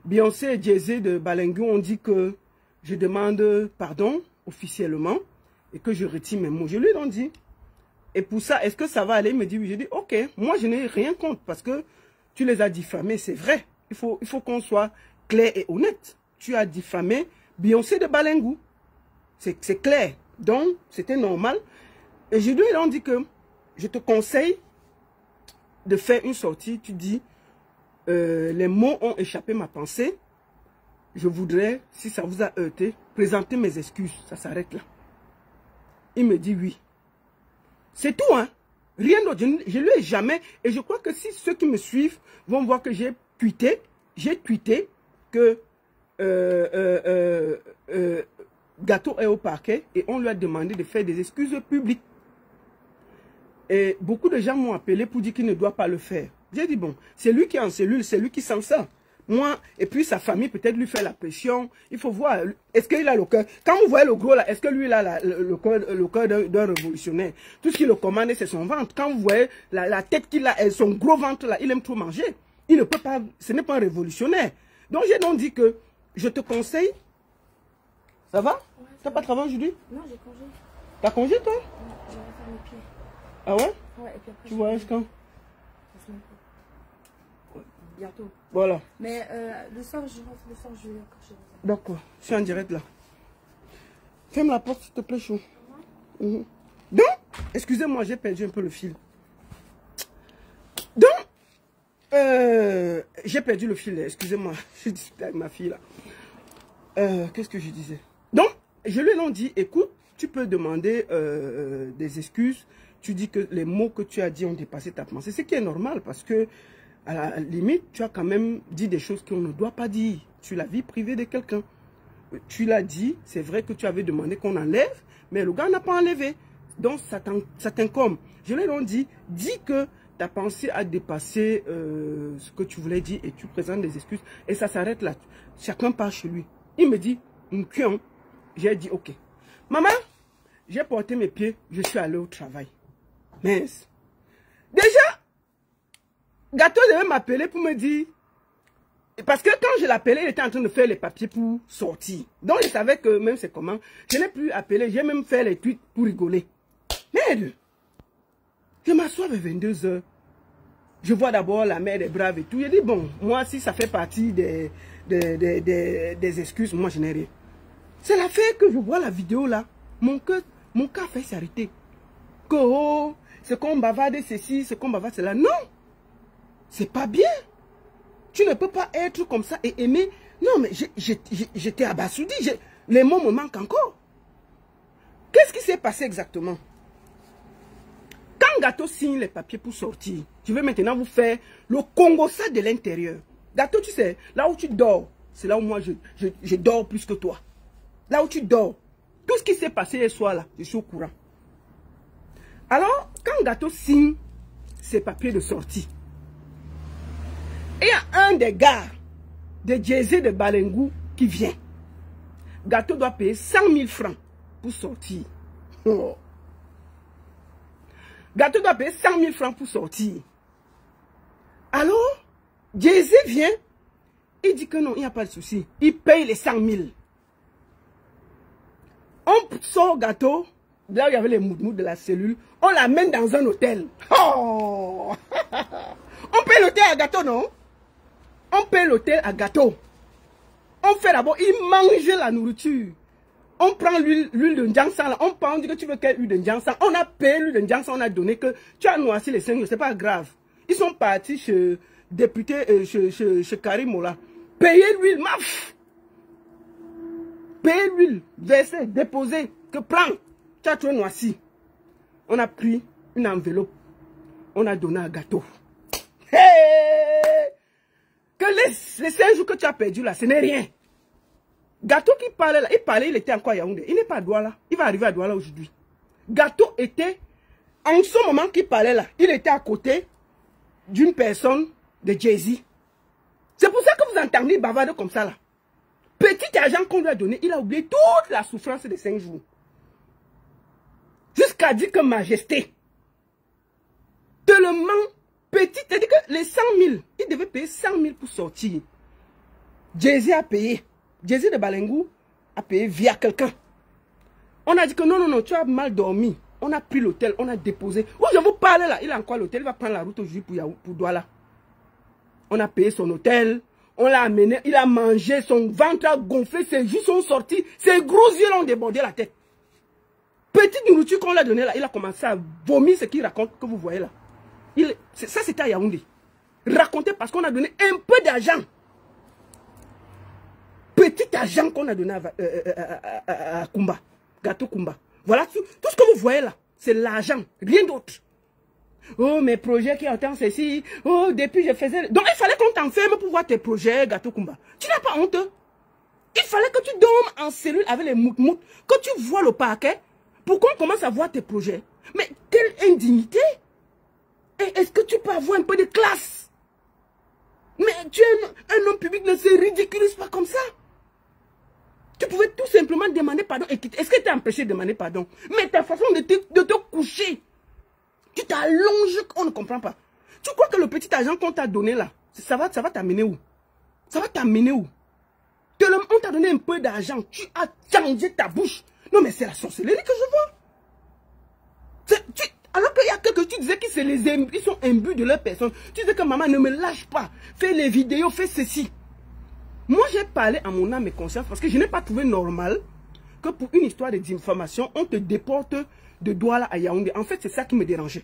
Beyoncé et Jay-Z de Balengu ont dit que je demande pardon officiellement et que je retire mes mots. Je lui ai dit, et pour ça, est-ce que ça va aller? Il me dit, oui. J'ai dit, ok, moi je n'ai rien contre parce que tu les as diffamés, c'est vrai. Il faut qu'on soit clair et honnête. Tu as diffamé Beyoncé de Balengu. C'est clair. Donc, c'était normal. Et je lui ai dit que je te conseille de faire une sortie. Tu dis, les mots ont échappé ma pensée. Je voudrais, si ça vous a heurté, présenter mes excuses. Ça s'arrête là. Il me dit oui. C'est tout, hein. Rien d'autre. Je ne lui ai jamais... Et je crois que si ceux qui me suivent vont voir que j'ai tweeté que Gato est au parquet et on lui a demandé de faire des excuses publiques. Et beaucoup de gens m'ont appelé pour dire qu'il ne doit pas le faire. J'ai dit, bon, c'est lui qui est en cellule, c'est lui qui sent ça. Moi, et puis sa famille peut-être lui fait la pression. Il faut voir, est-ce qu'il a le cœur? Quand vous voyez le gros là, est-ce que lui il a le cœur d'un révolutionnaire? Tout ce qui le commande, c'est son ventre. Quand vous voyez la tête qu'il a, son gros ventre là, il aime trop manger. Il ne peut pas, ce n'est pas un révolutionnaire. Donc j'ai donc dit que je te conseille. Ça va? Ouais, t'as pas travaillé aujourd'hui? Non, j'ai congé. T'as congé toi? Ouais, je vais faire mes pieds. Ah ouais? Ouais, et puis après. Tu voyages quand? La semaine prochaine. Bientôt. Voilà. Mais le soir, je rentre, le soir, je vais encore chez vous. D'accord, je suis en direct là. Ferme la porte s'il te plaît, chaud. Donc, excusez-moi, j'ai perdu un peu le fil. Donc, j'ai perdu le fil, excusez-moi, je discutais avec ma fille là. Qu'est-ce que je disais? Donc, je lui ai dit, écoute, tu peux demander des excuses. Tu dis que les mots que tu as dit ont dépassé ta pensée. Ce qui est normal parce que, à la limite, tu as quand même dit des choses qu'on ne doit pas dire sur la vie privée de quelqu'un. Tu l'as dit, c'est vrai que tu avais demandé qu'on enlève, mais le gars n'a pas enlevé. Donc, ça t'incombe. Je lui ai dit, dis que ta pensée a dépassé ce que tu voulais dire et tu présentes des excuses. Et ça s'arrête là. Chacun part chez lui. Il me dit, j'ai dit, ok. Maman, j'ai porté mes pieds, je suis allé au travail. Mince. Déjà, Gato devait m'appeler pour me dire... Parce que quand je l'appelais, il était en train de faire les papiers pour sortir. Donc je savais que même c'est comment. Je n'ai plus appelé, j'ai même fait les tweets pour rigoler. Merde. Je m'assois vers 22 h. Je vois d'abord la mère des braves et tout. Je dis, bon, moi si ça fait partie des excuses, moi je n'ai rien. C'est la fait que je vois la vidéo là. Mon cœur fait s'arrêter. Que oh, c'est qu'on bavarde ceci, c'est qu'on bavarde cela. Non, c'est pas bien. Tu ne peux pas être comme ça et aimer. Non, mais j'étais abasourdi. Les mots me manquent encore. Qu'est-ce qui s'est passé exactement? Quand Gato signe les papiers pour sortir, je vais maintenant vous faire le Congo ça de l'intérieur. Gato, tu sais, là où tu dors, c'est là où moi je dors plus que toi. Là où tu dors. Tout ce qui s'est passé hier soir là, je suis au courant. Alors, quand Gato signe ses papiers de sortie, il y a un des gars de Jay-Z de Balengu qui vient. Gato doit payer 100 000 francs pour sortir. Oh. Gato doit payer 100 000 francs pour sortir. Alors, Jay-Z vient, il dit que non, il n'y a pas de souci. Il paye les 100 000. On sort Gato, là où il y avait les moudmouds de la cellule, on l'amène dans un hôtel. Oh. On paye l'hôtel à Gato, non? On paye l'hôtel à Gato. On fait d'abord, il mange la nourriture. On prend l'huile de Ndjansan là. On prend, on dit que tu veux quelle huile de Ndjansan. On a payé l'huile de Ndjansan, on a donné que tu as noirci les 5 jours, c'est pas grave. Ils sont partis chez député, chez Karim Ola. Payez l'huile, maf. Payez l'huile, versez, déposez, que prends. Tu as trouvé noirci. On a pris une enveloppe. On a donné à Gato. Hey! Que les 5 jours que tu as perdu là, ce n'est rien. Gato qui parlait là, il était encore à Yaoundé. Il n'est pas à Douala. Il va arriver à Douala aujourd'hui. Gato était, en ce moment qu'il parlait là, il était à côté d'une personne de Jay-Z. C'est pour ça que vous entendez bavarder comme ça là. Petit argent qu'on lui a donné, il a oublié toute la souffrance de 5 jours. Jusqu'à dire que majesté. Tellement petit, c'est-à-dire que les 100 000, il devait payer 100 000 pour sortir. Jay-Z a payé. Jay-Z de Balengou a payé via quelqu'un. On a dit que non, tu as mal dormi. On a pris l'hôtel, on a déposé. Oui, je vous parle là, il a encore l'hôtel, il va prendre la route aujourd'hui pour Douala. On a payé son hôtel, on l'a amené, il a mangé, son ventre a gonflé, ses joues sont sortis, ses gros yeux l'ont débordé la tête. Petite nourriture qu'on l'a donnée là, il a commencé à vomir ce qu'il raconte que vous voyez là. Ça c'était à Yaoundé. Raconté parce qu'on a donné un peu d'argent. Petit argent qu'on a donné à Kumba, Gâteau Kumba. Voilà, tout ce que vous voyez là, c'est l'argent, rien d'autre. Oh, mes projets qui attendent ceci. Oh, depuis je faisais... Donc, il fallait qu'on t'enferme pour voir tes projets, Gâteau Kumba. Tu n'as pas honte? Il fallait que tu dormes en cellule avec les mout-mout, que tu vois le parquet, pour qu'on commence à voir tes projets. Mais quelle indignité! Est-ce que tu peux avoir un peu de classe? Mais tu es un homme public, ne se ridiculise pas comme ça. Tu pouvais tout simplement demander pardon. Est-ce que tu es empêché de demander pardon? Mais ta façon de te coucher, tu t'allonges, on ne comprend pas. Tu crois que le petit argent qu'on t'a donné là, ça va t'amener où? Ça va t'amener où? On t'a donné un peu d'argent, tu as changé ta bouche. Non mais c'est la sorcellerie que je vois. Alors qu'il y a quelqu'un, tu disais qu'ils sont imbus de leur personne. Tu disais que maman ne me lâche pas, fais les vidéos, fais ceci. Moi, j'ai parlé à mon âme et conscience parce que je n'ai pas trouvé normal que pour une histoire de diffamation, on te déporte de Douala à Yaoundé. En fait, c'est ça qui me dérangeait.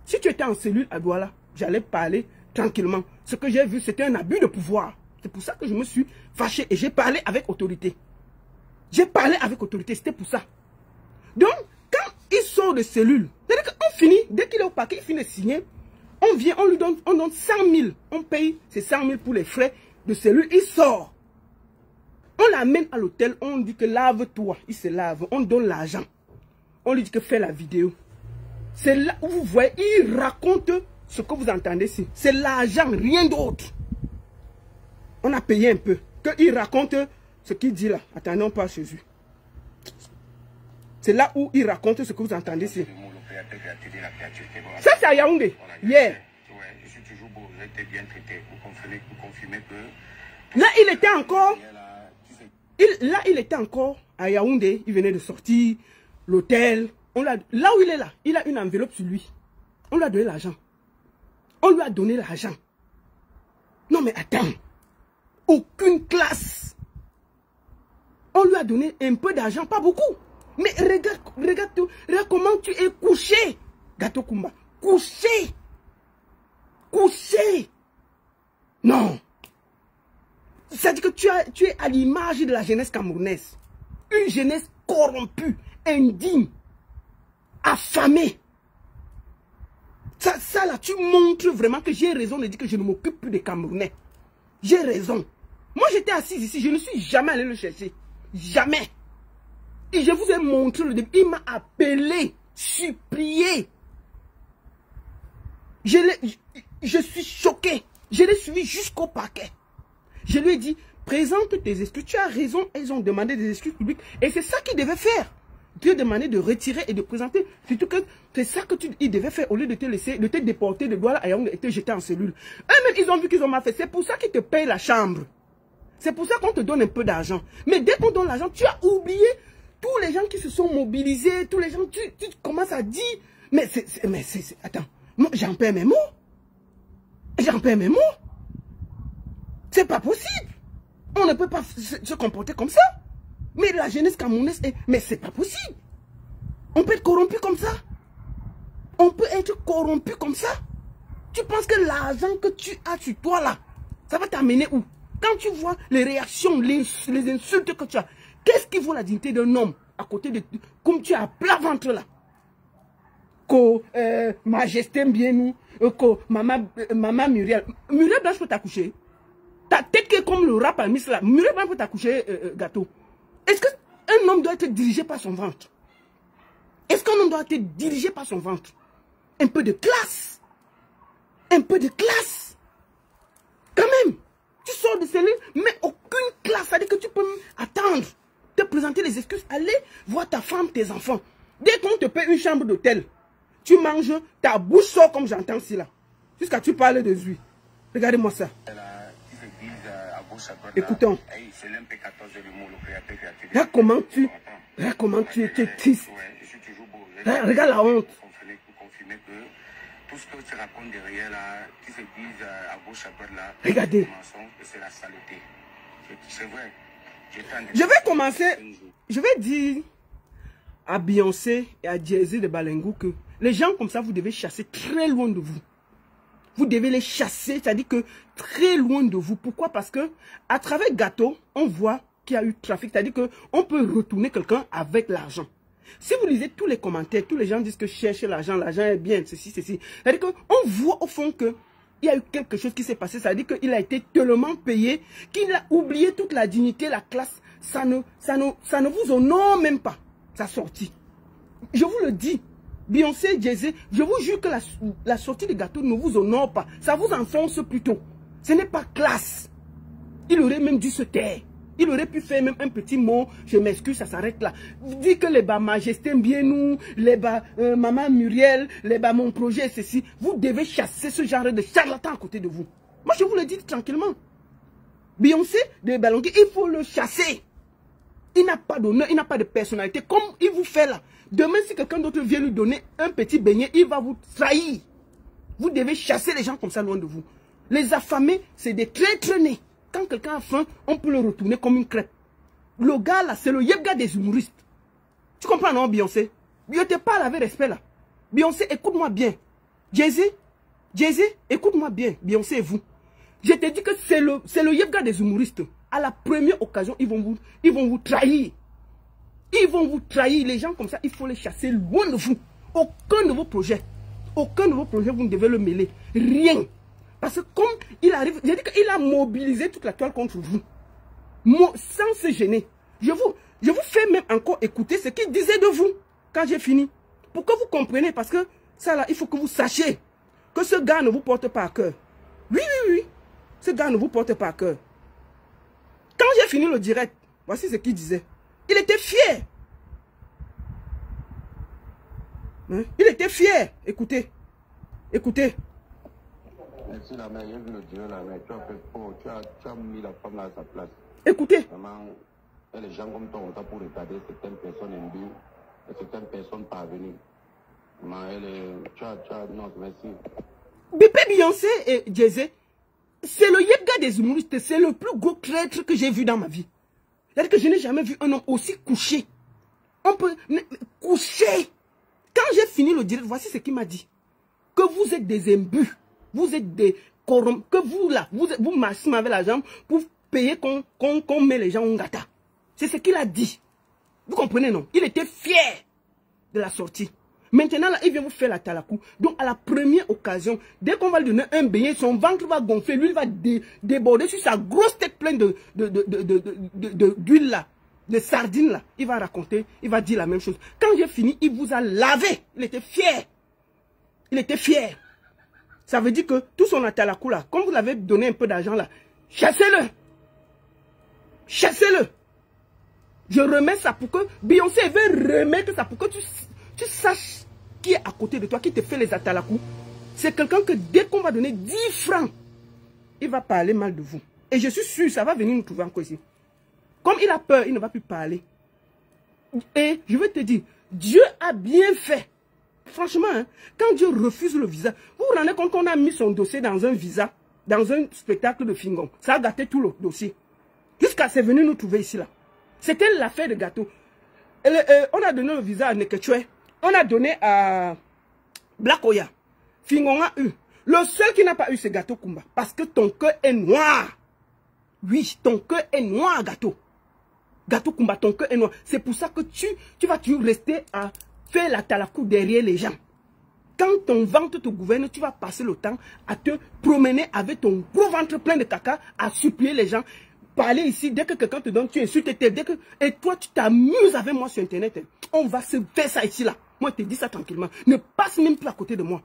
Si tu étais en cellule à Douala, j'allais parler tranquillement. Ce que j'ai vu, c'était un abus de pouvoir. C'est pour ça que je me suis fâché et j'ai parlé avec autorité. J'ai parlé avec autorité, c'était pour ça. Donc, quand il sort de cellule, c'est-à-dire qu'on finit, dès qu'il est au paquet, il finit de signer, on vient, on donne 100 000. On paye ces 100 000 pour les frais de cellule, il sort. On l'amène à l'hôtel, on dit que lave-toi, il se lave, on donne l'argent. On lui dit que fais la vidéo. C'est là où vous voyez, il raconte ce que vous entendez ici. C'est l'argent, rien d'autre. On a payé un peu. Il raconte ce qu'il dit là. Attendez, on passe chez lui. C'est là où il raconte ce que vous entendez ici. Ça, c'est à Yaoundé. Yeah. Je suis toujours beau, j'ai été bien traité. Vous confirmez que... Là, il était encore... Là, il était encore à Yaoundé. Il venait de sortir. L'hôtel. Là où il est là, il a une enveloppe sur lui. On lui a donné l'argent. On lui a donné l'argent. Non, mais attends. Aucune classe. On lui a donné un peu d'argent, pas beaucoup. Mais regarde comment tu es couché. Gâteau Kumba. Couché. Couché. Non. C'est-à-dire que tu es à l'image de la jeunesse camerounaise. Une jeunesse corrompue, indigne, affamée. Ça là, tu montres vraiment que j'ai raison de dire que je ne m'occupe plus des Camerounais. J'ai raison. Moi, j'étais assise ici, je ne suis jamais allé le chercher. Jamais. Et je vous ai montré le début. Il m'a appelé, supplié. Je suis choqué. Je l'ai suivi jusqu'au parquet. Je lui ai dit, présente tes excuses. Tu as raison, ils ont demandé des excuses publiques. Et c'est ça qu'ils devaient faire. Tu as demandé de retirer et de présenter. Surtout que c'est ça que ils devaient faire au lieu de te laisser, de te déporter de Douala à Yaoundé et te jeter en cellule. Eux-mêmes, ils ont vu qu'ils ont mal fait. C'est pour ça qu'ils te payent la chambre. C'est pour ça qu'on te donne un peu d'argent. Mais dès qu'on donne l'argent, tu as oublié tous les gens qui se sont mobilisés, tous les gens, tu commences à dire, attends, moi j'en perds mes mots. J'en perds mes mots. C'est pas possible. On ne peut pas se comporter comme ça. Mais la jeunesse camerounaise, mais c'est pas possible. On peut être corrompu comme ça. On peut être corrompu comme ça. Tu penses que l'argent que tu as sur toi là, ça va t'amener où? Quand tu vois les réactions, les insultes que tu as, qu'est-ce qui vaut la dignité d'un homme à côté de... Comme tu as plat ventre là. Que majesté bien nous, que maman Muriel. Muriel Blanche peut t'accoucher. Ta tête qui est comme le rap à Miss là. Muriel Blanche peut t'accoucher, gâteau. Est-ce qu'un homme doit être dirigé par son ventre? Est-ce qu'un homme doit être dirigé par son ventre? Un peu de classe. Un peu de classe. Quand même. Tu sors sors de cellule, mais aucune classe. C'est-à-dire que tu peux attendre, te présenter les excuses, aller voir ta femme, tes enfants. Dès qu'on te paie une chambre d'hôtel, tu manges, ta bouche sort comme j'entends ici là. Jusqu'à tu parles de lui. Regardez-moi ça. Écoutons. Regarde comment tu es triste. Regarde la honte. Tout ce que tu racontes derrière là, qui se disent à gauche, à droite là, regardez. C'est la saleté. C'est vrai. Je vais commencer. Je vais dire à Beyoncé et à Jay-Z de Balengou que les gens comme ça, vous devez chasser très loin de vous. Vous devez les chasser, c'est-à-dire que très loin de vous. Pourquoi? Parce que à travers Gâteau, on voit qu'il y a eu trafic, c'est-à-dire qu'on peut retourner quelqu'un avec l'argent. Si vous lisez tous les commentaires, tous les gens disent que chercher l'argent est bien, ceci, ceci. C'est-à-dire qu'on voit au fond qu'il y a eu quelque chose qui s'est passé, c'est-à-dire qu'il a été tellement payé qu'il a oublié toute la dignité, la classe. Ça ne vous honore même pas, sa sortie. Je vous le dis. Beyoncé, Jay-Z, je vous jure que la sortie de Gâteau ne vous honore pas. Ça vous enfonce plutôt. Ce n'est pas classe. Il aurait même dû se taire. Il aurait pu faire même un petit mot. Je m'excuse, ça s'arrête là. Dit que les bas Majesté bien nous, les bas Maman Muriel, les bas mon projet, ceci. Vous devez chasser ce genre de charlatan à côté de vous. Moi, je vous le dis tranquillement. Beyoncé de Balengou, il faut le chasser. Il n'a pas d'honneur, il n'a pas de personnalité. Comme il vous fait là. Demain, si quelqu'un d'autre vient lui donner un petit beignet, il va vous trahir. Vous devez chasser les gens comme ça loin de vous. Les affamés, c'est des traîtres nés. Quand quelqu'un a faim, on peut le retourner comme une crêpe. Le gars là, c'est le yebga des humoristes. Tu comprends non, Beyoncé? Je te parle avec respect là. Beyoncé, écoute-moi bien. Jay-Z, écoute-moi bien. Beyoncé et vous. Je te dis que c'est le yebga des humoristes. À la première occasion, ils vont vous trahir. Ils vont vous trahir. Les gens comme ça, il faut les chasser loin de vous. Aucun de vos projets, vous ne devez le mêler. Rien. Parce que comme il arrive, j'ai dit qu'il a mobilisé toute la toile contre vous. Sans se gêner. Je vous fais même encore écouter ce qu'il disait de vous quand j'ai fini. Pour que vous compreniez, parce que ça là, il faut que vous sachiez que ce gars ne vous porte pas à cœur. Oui. Ce gars ne vous porte pas à cœur. Quand j'ai fini le direct, voici ce qu'il disait. Il était fier. Hein? Il était fier. Écoutez. Merci la mère, j'ai vu le direct la mère. Tu as fait fort, tu as mis la femme là à sa place. Écoutez. Vraiment, les gens comme toi ont ça pour retarder certaines personnes imbues et certaines personnes parvenues. Non, merci. Bébé Beyoncé et Jay-Z, c'est le yebga des humoristes, c'est le plus gros traître que j'ai vu dans ma vie. C'est-à-dire que je n'ai jamais vu un homme aussi couché. On peut coucher. Quand j'ai fini le direct, voici ce qu'il m'a dit. Que vous êtes des imbus. Vous êtes des corrompus. Que vous là, vous marchez avec la jambe pour payer qu'on met les gens en gata. C'est ce qu'il a dit. Vous comprenez non? Il était fier de la sortie. Maintenant là, il vient vous faire la talakou. Donc à la première occasion, dès qu'on va lui donner un beignet, son ventre va gonfler. Lui, il va déborder sur sa grosse tête pleine d'huile là, de sardines là. Il va raconter, il va dire la même chose. Quand j'ai fini, il vous a lavé. Il était fier. Il était fier. Ça veut dire que tout son atalakou là, comme vous l'avez donné un peu d'argent là, chassez-le. Chassez-le. Je remets ça pour que Beyoncé veut remettre ça pour que tu saches qui est à côté de toi, qui te fait les atalakou. C'est quelqu'un que dès qu'on va donner 10 francs, il va parler mal de vous. Et je suis sûr, ça va venir nous trouver encore ici. Comme il a peur, il ne va plus parler. Et je vais te dire, Dieu a bien fait. Franchement, hein, quand Dieu refuse le visa, vous vous rendez compte qu'on a mis son dossier dans un visa, dans un spectacle de Fingon. Ça a gâté tout le dossier. Jusqu'à c'est venu nous trouver ici là. C'était l'affaire de Gâteau. On a donné le visa à Nekechwe. On a donné à Black Oya. Fingon a eu. Le seul qui n'a pas eu, c'est Gâteau Kumba. Parce que ton cœur est noir. Oui, ton cœur est noir, Gâteau. Gâteau Kumba, ton cœur est noir. C'est pour ça que tu vas toujours rester à faire la talakou derrière les gens. Quand ton ventre te gouverne, tu vas passer le temps à te promener avec ton gros ventre plein de caca, à supplier les gens. Parler ici, dès que quelqu'un te donne, tu insultes. Et toi, tu t'amuses avec moi sur Internet. On va se faire ça ici, là. Moi, je te dis ça tranquillement. Ne passe même plus à côté de moi.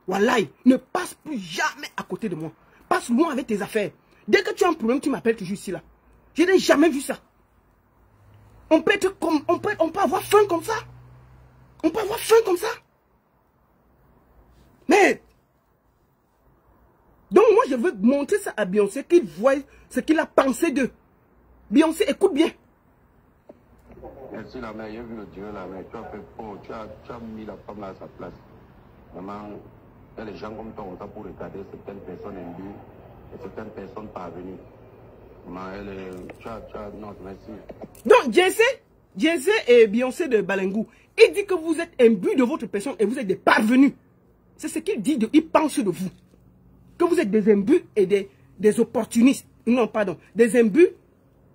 Wallahi, ne passe plus jamais à côté de moi. Passe loin avec tes affaires. Dès que tu as un problème, tu m'appelles toujours ici là. Je n'ai jamais vu ça. On peut être comme, on peut avoir faim comme ça. On peut avoir faim comme ça. Mais, donc moi je veux montrer ça à Beyoncé, qu'il voit ce qu'il a pensé d'eux. Beyoncé, écoute bien. Merci la mère, j'ai vu le Dieu la mère, tu as fait fort, tu as mis la femme là à sa place. Maman, il y a les gens comme toi, on t'a pour regarder certaines personnes imbues et certaines personnes parvenues. Maman, non, merci. Donc, Jay-Z et Beyoncé de Balengou, il dit que vous êtes imbus de votre personne et vous êtes des parvenus. C'est ce qu'il dit, il pense de vous. Que vous êtes des imbus et des opportunistes. Non, pardon, des imbus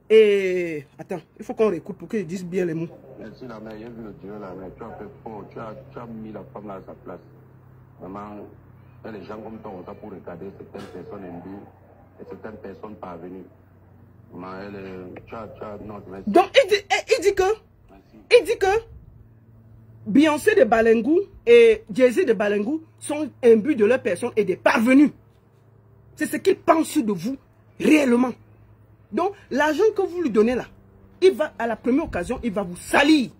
et... Attends, il faut qu'on réécoute pour qu'ils disent bien les mots. Merci la mère, j'ai vu le Dieu la mère, tu as fait fort, tu as mis la femme là à sa place. Maman, il y a les gens comme toi, on t'a pour regarder certaines personnes imbues et certaines personnes parvenues. Maman, non, merci. Donc, il dit que Beyoncé de Balengou et Jay-Z de Balengou sont imbus de leur personne et des parvenus. C'est ce qu'il pense de vous, réellement. Donc, l'argent que vous lui donnez là, il va, à la première occasion, il va vous salir.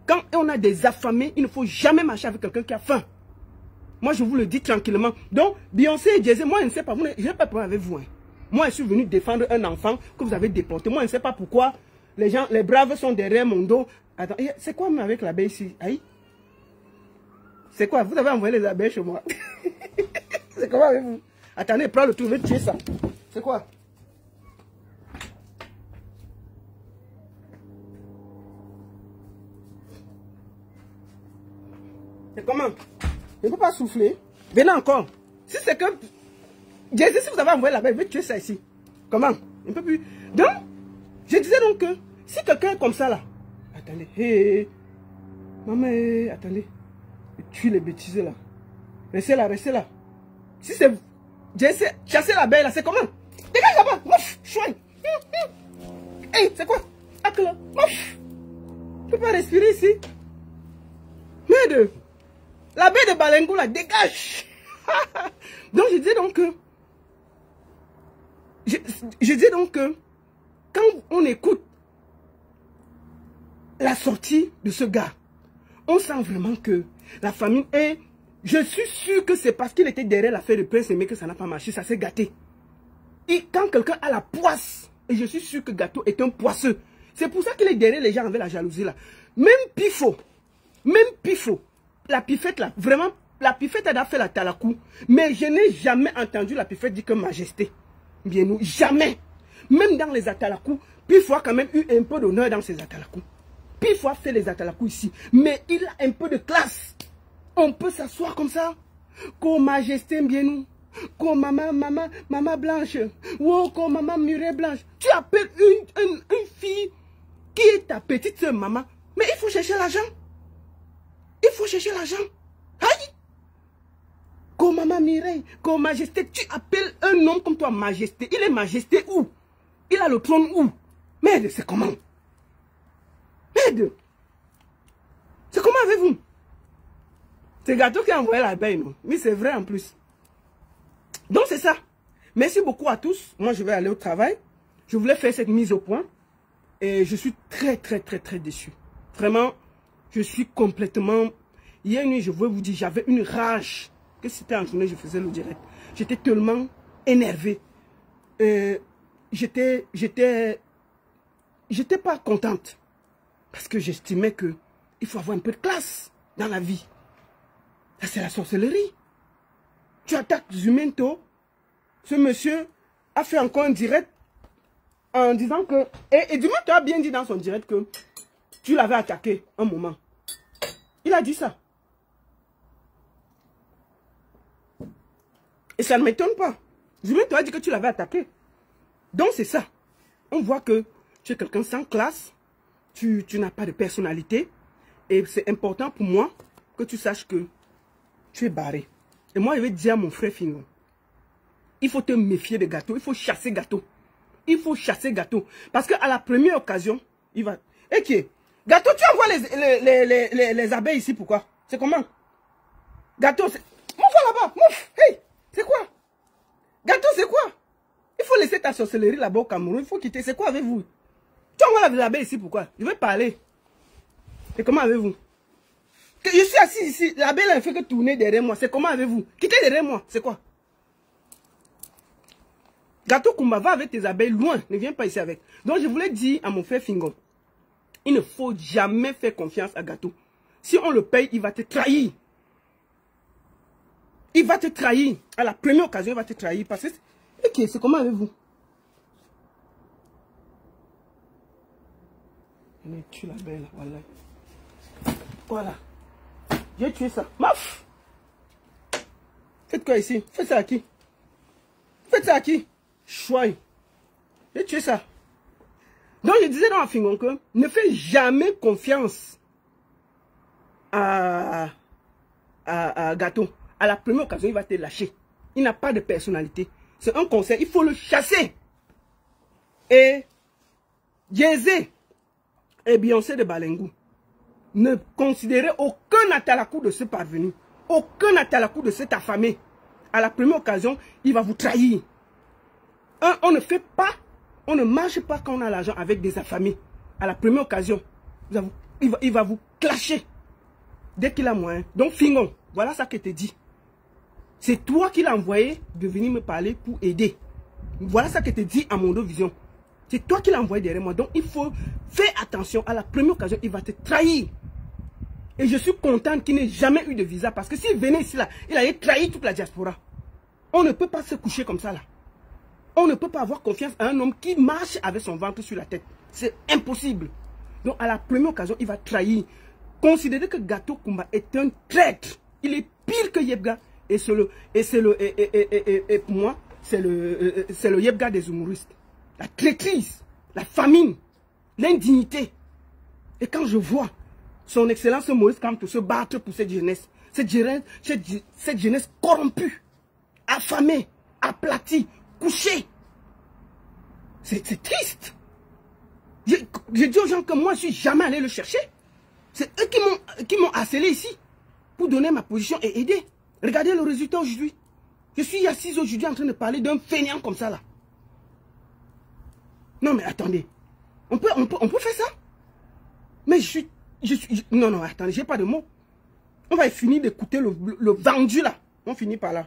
Quand on a des affamés, il ne faut jamais marcher avec quelqu'un qui a faim. Moi, je vous le dis tranquillement. Donc, Beyoncé et Jay-Z, moi, je ne sais pas, je n'ai pas de problème avec vous. Hein. Moi, je suis venu défendre un enfant que vous avez déporté. Moi, je ne sais pas pourquoi les gens, les braves sont derrière mon dos. Attends, c'est quoi avec l'abeille ici? Aïe. C'est quoi? Vous avez envoyé les abeilles chez moi. C'est comment avec vous? Attendez, prends le tour, je vais tuer ça. C'est quoi? C'est comment? Je ne peux pas souffler. Venez encore. Si c'est que... Jay-Z, si vous avez envoyé l'abeille, je vais tuer ça ici. Comment? Un peu plus. Donc, je disais donc que si quelqu'un est comme ça là, attendez, hey, maman, attendez, tue les bêtises là. Restez là, restez là. Si c'est Jay-Z, chasser l'abeille là, c'est comment? Dégage là-bas, mouf, chouin. Hey, c'est quoi? Acte là, mouf. Je peux pas respirer ici. Merde. L'abeille de Balengou là, dégage. Donc je disais donc que je dis donc que quand on écoute la sortie de ce gars, on sent vraiment que la famille est... Je suis sûr que c'est parce qu'il était derrière l'affaire de Prince Aimé que ça n'a pas marché, ça s'est gâté. Et quand quelqu'un a la poisse, et je suis sûr que Gâteau est un poisseux, c'est pour ça qu'il est derrière les gens avec la jalousie là. Même Pifo, la Pifette là, vraiment, la Pifette elle a fait la talakou, mais je n'ai jamais entendu la Pifette dire que majesté. Bien nous, jamais. Même dans les atalakou, Pifo a quand même eu un peu d'honneur dans ses atalakou. Pifo a fait les atalakou ici, mais il a un peu de classe. On peut s'asseoir comme ça. Comme majesté, bien nous. Comme maman blanche. Ou comme maman murée blanche. Tu appelles une fille qui est ta petite soeur maman. Mais il faut chercher l'argent. Il faut chercher l'argent. Aïe! Comme maman Mireille, comme majesté, tu appelles un homme comme toi majesté. Il est majesté où? Il a le trône où? Merde, c'est comment? Merde! C'est comment avec vous? C'est Gâteau qui a envoyé l'abeille, non? Oui, c'est vrai en plus. Donc c'est ça. Merci beaucoup à tous. Moi, je vais aller au travail. Je voulais faire cette mise au point. Et je suis très déçu. Vraiment, je suis complètement... Hier nuit, je veux vous dire, j'avais une rage. Que c'était en journée, je faisais le direct. J'étais tellement énervé. J'étais pas contente. Parce que j'estimais que il faut avoir un peu de classe dans la vie. Ça, c'est la sorcellerie. Tu attaques Zumento. Ce monsieur a fait encore un direct en disant que... Et Zumento a bien dit dans son direct que tu l'avais attaqué un moment. Il a dit ça. Et ça ne m'étonne pas. Zumento a dit que tu l'avais attaqué. Donc c'est ça. On voit que tu es quelqu'un sans classe. Tu n'as pas de personnalité. Et c'est important pour moi que tu saches que tu es barré. Et moi, je vais dire à mon frère Fino, il faut te méfier de Gâteau. Il faut chasser Gâteau. Il faut chasser Gâteau. Parce qu'à la première occasion, il va... Et qui est? Gâteau, tu envoies les abeilles ici, pourquoi? C'est comment? Gâteau, c'est... Mouf là-bas, mouf. Hey, c'est quoi? Gâteau, c'est quoi? Il faut laisser ta sorcellerie là-bas au Cameroun. Il faut quitter. C'est quoi avec vous? Tu envoies l'abbé ici, pourquoi? Je veux parler. Et comment avez-vous? Je suis assis ici. L'abbé là ne fait que tourner derrière moi. C'est comment avez-vous? Quittez derrière moi. C'est quoi? Gato Kumba, va avec tes abeilles loin. Ne viens pas ici avec. Donc je voulais dire à mon frère Fingon, il ne faut jamais faire confiance à Gato. Si on le paye, il va te trahir. Il va te trahir. À la première occasion, il va te trahir. Parce que, ok, c'est comment avec vous? Mais tue la belle, voilà. Voilà. J'ai tué ça. Maf! Faites quoi ici? Faites ça à qui? Faites ça à qui? Chouaille. J'ai tué ça. Donc je disais dans la Fingon que ne fais jamais confiance à Gato. À la première occasion, il va te lâcher. Il n'a pas de personnalité. C'est un conseil. Il faut le chasser. Et Jay-Z et Beyoncé de Balengou, ne considérez aucun atalakou de ce parvenu. Aucun atalakou de cet affamé. À la première occasion, il va vous trahir. On ne fait pas, on ne marche pas quand on a l'argent avec des affamés. À la première occasion, il va vous clasher. Dès qu'il a moyen. Donc Fingon, voilà ça que je te dis. C'est toi qui l'as envoyé de venir me parler pour aider. Voilà ça que je te dis à Mondo Vision. C'est toi qui l'as envoyé derrière moi. Donc il faut faire attention. À la première occasion, il va te trahir. Et je suis content qu'il n'ait jamais eu de visa. Parce que s'il venait ici, là, il allait trahir toute la diaspora. On ne peut pas se coucher comme ça là. On ne peut pas avoir confiance à un homme qui marche avec son ventre sur la tête. C'est impossible. Donc à la première occasion, il va trahir. Considérez que Gato Kumba est un traître. Il est pire que Yebga. Et pour moi, c'est le Yebga des humoristes. La traîtrise, la famine, l'indignité. Et quand je vois son excellence Maurice Kamto se battre pour cette jeunesse corrompue, affamée, aplatie, couchée, c'est triste. Je dis aux gens que moi, je ne suis jamais allé le chercher. C'est eux qui m'ont harcelé ici pour donner ma position et aider. Regardez le résultat aujourd'hui. Je suis assise aujourd'hui en train de parler d'un fainéant comme ça là. Non mais attendez. On peut faire ça? Mais non, attendez, j'ai pas de mots. On va finir d'écouter le vendu là. On finit par là.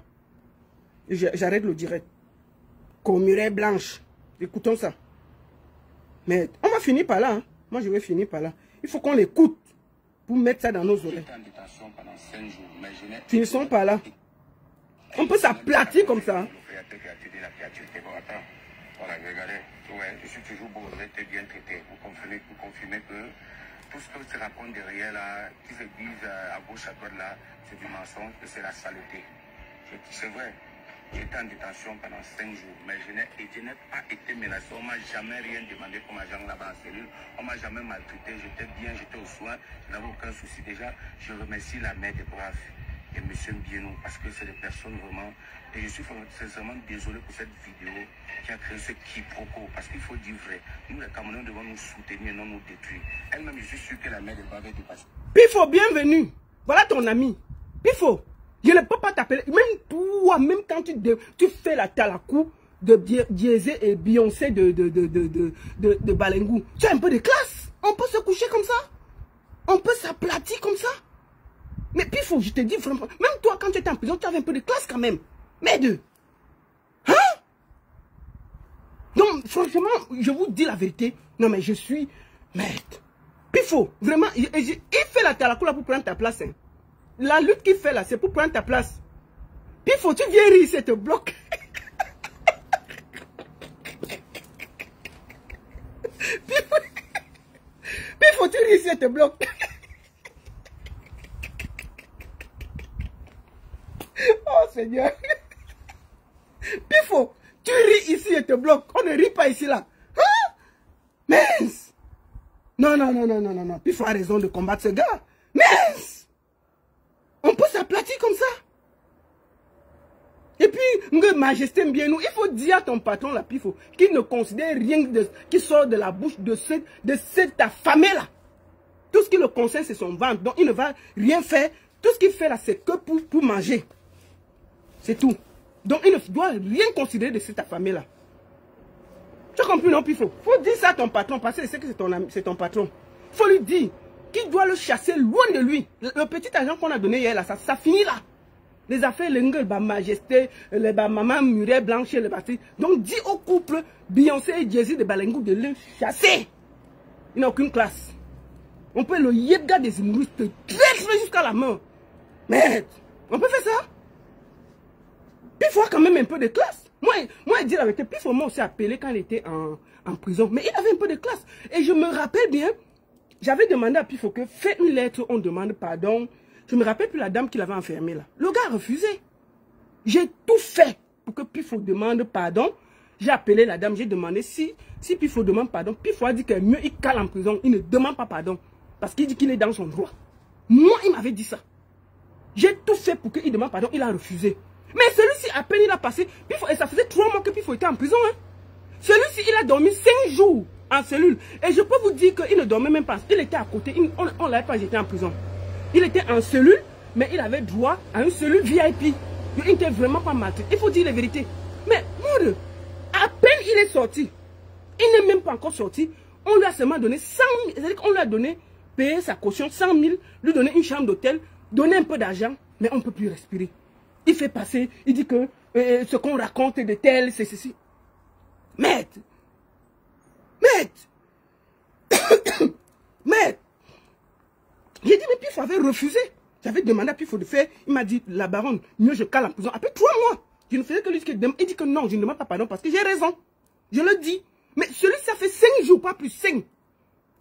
J'arrête le direct. Commuret blanche. Écoutons ça. Mais on va finir par là. Hein. Moi je vais finir par là. Il faut qu'on l'écoute. Pour mettre ça dans nos oreilles. Finissons par là. On peut s'aplatir comme ça. Voilà, regardez, ouais, je suis toujours beau, vous êtes bien traité. Vous confirmez que tout ce que se raconte derrière là, qui se disent à gauche, à droite là, c'est du mensonge et c'est la saleté. C'est vrai. J'étais en détention pendant 5 jours, mais je n'ai pas été menacé. On ne m'a jamais rien demandé comme agent là-bas en cellule. On ne m'a jamais maltraité. J'étais bien, j'étais aux soins. Je n'avais aucun souci. Déjà, je remercie la mère des braves et M. Mbienou parce que c'est des personnes vraiment. Et je suis sincèrement désolé pour cette vidéo qui a créé ce quiproquo. Parce qu'il faut dire vrai. Nous, les Camerounais, devons nous soutenir et non nous détruire. Elle-même, je suis sûr que la mère des braves est dépassée. Pifo, bienvenue. Voilà ton ami. Pifo. Je ne peux pas t'appeler, même toi, même quand tu fais la talakou de Jay-Z et Beyoncé de Balengou, tu as un peu de classe. On peut se coucher comme ça. On peut s'aplatir comme ça. Mais puis faut, je te dis vraiment, même toi quand tu étais en prison, tu avais un peu de classe quand même. Merde. Hein? Donc franchement, je vous dis la vérité. Non mais je suis merde. Puis faut, vraiment, il fait la talakou là pour prendre ta place. Hein. La lutte qu'il fait là, c'est pour prendre ta place. Puis faut tu viens rire, c'est te bloque. Puis faut tu rire, c'est te bloque. Oh Seigneur. Puis faut tu ris ici et te bloque. On ne rit pas ici là. Hein? Mince. Non. Puis faut a raison de combattre ce gars. Mince. On peut s'aplatir comme ça. Et puis, Majesté Mbienou, il faut dire à ton patron là, Pifo, qu'il ne considère rien qui sort de la bouche de cet affamé là. Tout ce qui le concerne, c'est son ventre. Donc, il ne va rien faire. Tout ce qu'il fait là, c'est que pour manger. C'est tout. Donc, il ne doit rien considérer de cet affamé là. Tu as compris, non, Pifo? Faut dire ça à ton patron, parce que c'est que c'est ton patron. Faut lui dire qu'il doit le chasser loin de lui. Le petit argent qu'on a donné hier, là, ça finit là. Les affaires, l'Engel, la Majesté, les maman Muriel Blanche, les parties. Donc, dis au couple Beyoncé et Jay-Z de Balengou de le chasser. Il n'a aucune classe. On peut le yebga des humoristes traître jusqu'à la mort. Mais, on peut faire ça. Puis il faut quand même un peu de classe. Moi, dire avec Pif, moi aussi appelé quand il était en prison. Mais il avait un peu de classe. Et je me rappelle bien, j'avais demandé à Pifo que fais une lettre, on demande pardon. Je me rappelle plus la dame qui l'avait enfermé là. Le gars a refusé. J'ai tout fait pour que Pifo demande pardon. J'ai appelé la dame, j'ai demandé si Pifo demande pardon. Pifo a dit que mieux il cale en prison, il ne demande pas pardon. Parce qu'il dit qu'il est dans son droit. Moi, il m'avait dit ça. J'ai tout fait pour qu'il demande pardon, il a refusé. Mais celui-ci, à peine il a passé, Pifo, et ça faisait 3 mois que Pifo était en prison. Hein. Celui-ci, il a dormi 5 jours en cellule. Et je peux vous dire qu'il ne dormait même pas. Il était à côté, on ne l'avait pas jeté en prison. Il était en cellule, mais il avait droit à une cellule VIP. Il n'était vraiment pas maltraité. Il faut dire la vérité. Mais, mon à peine il est sorti, il n'est même pas encore sorti, on lui a seulement donné 100 000, c'est-à-dire qu'on lui a donné, payer sa caution, 100 000, lui donner une chambre d'hôtel, donner un peu d'argent, mais on ne peut plus respirer. Il fait passer, il dit que ce qu'on raconte de tel, c'est ceci. Maître, j'ai dit, mais Pifo avait refusé. J'avais demandé à Pifo de faire, il m'a dit, la baronne, mieux je cale en prison. Après 3 mois, je ne faisais que lui dire, il dit que non, je ne demande pas pardon parce que j'ai raison. Je le dis. Mais celui-ci, ça fait 5 jours, pas plus 5.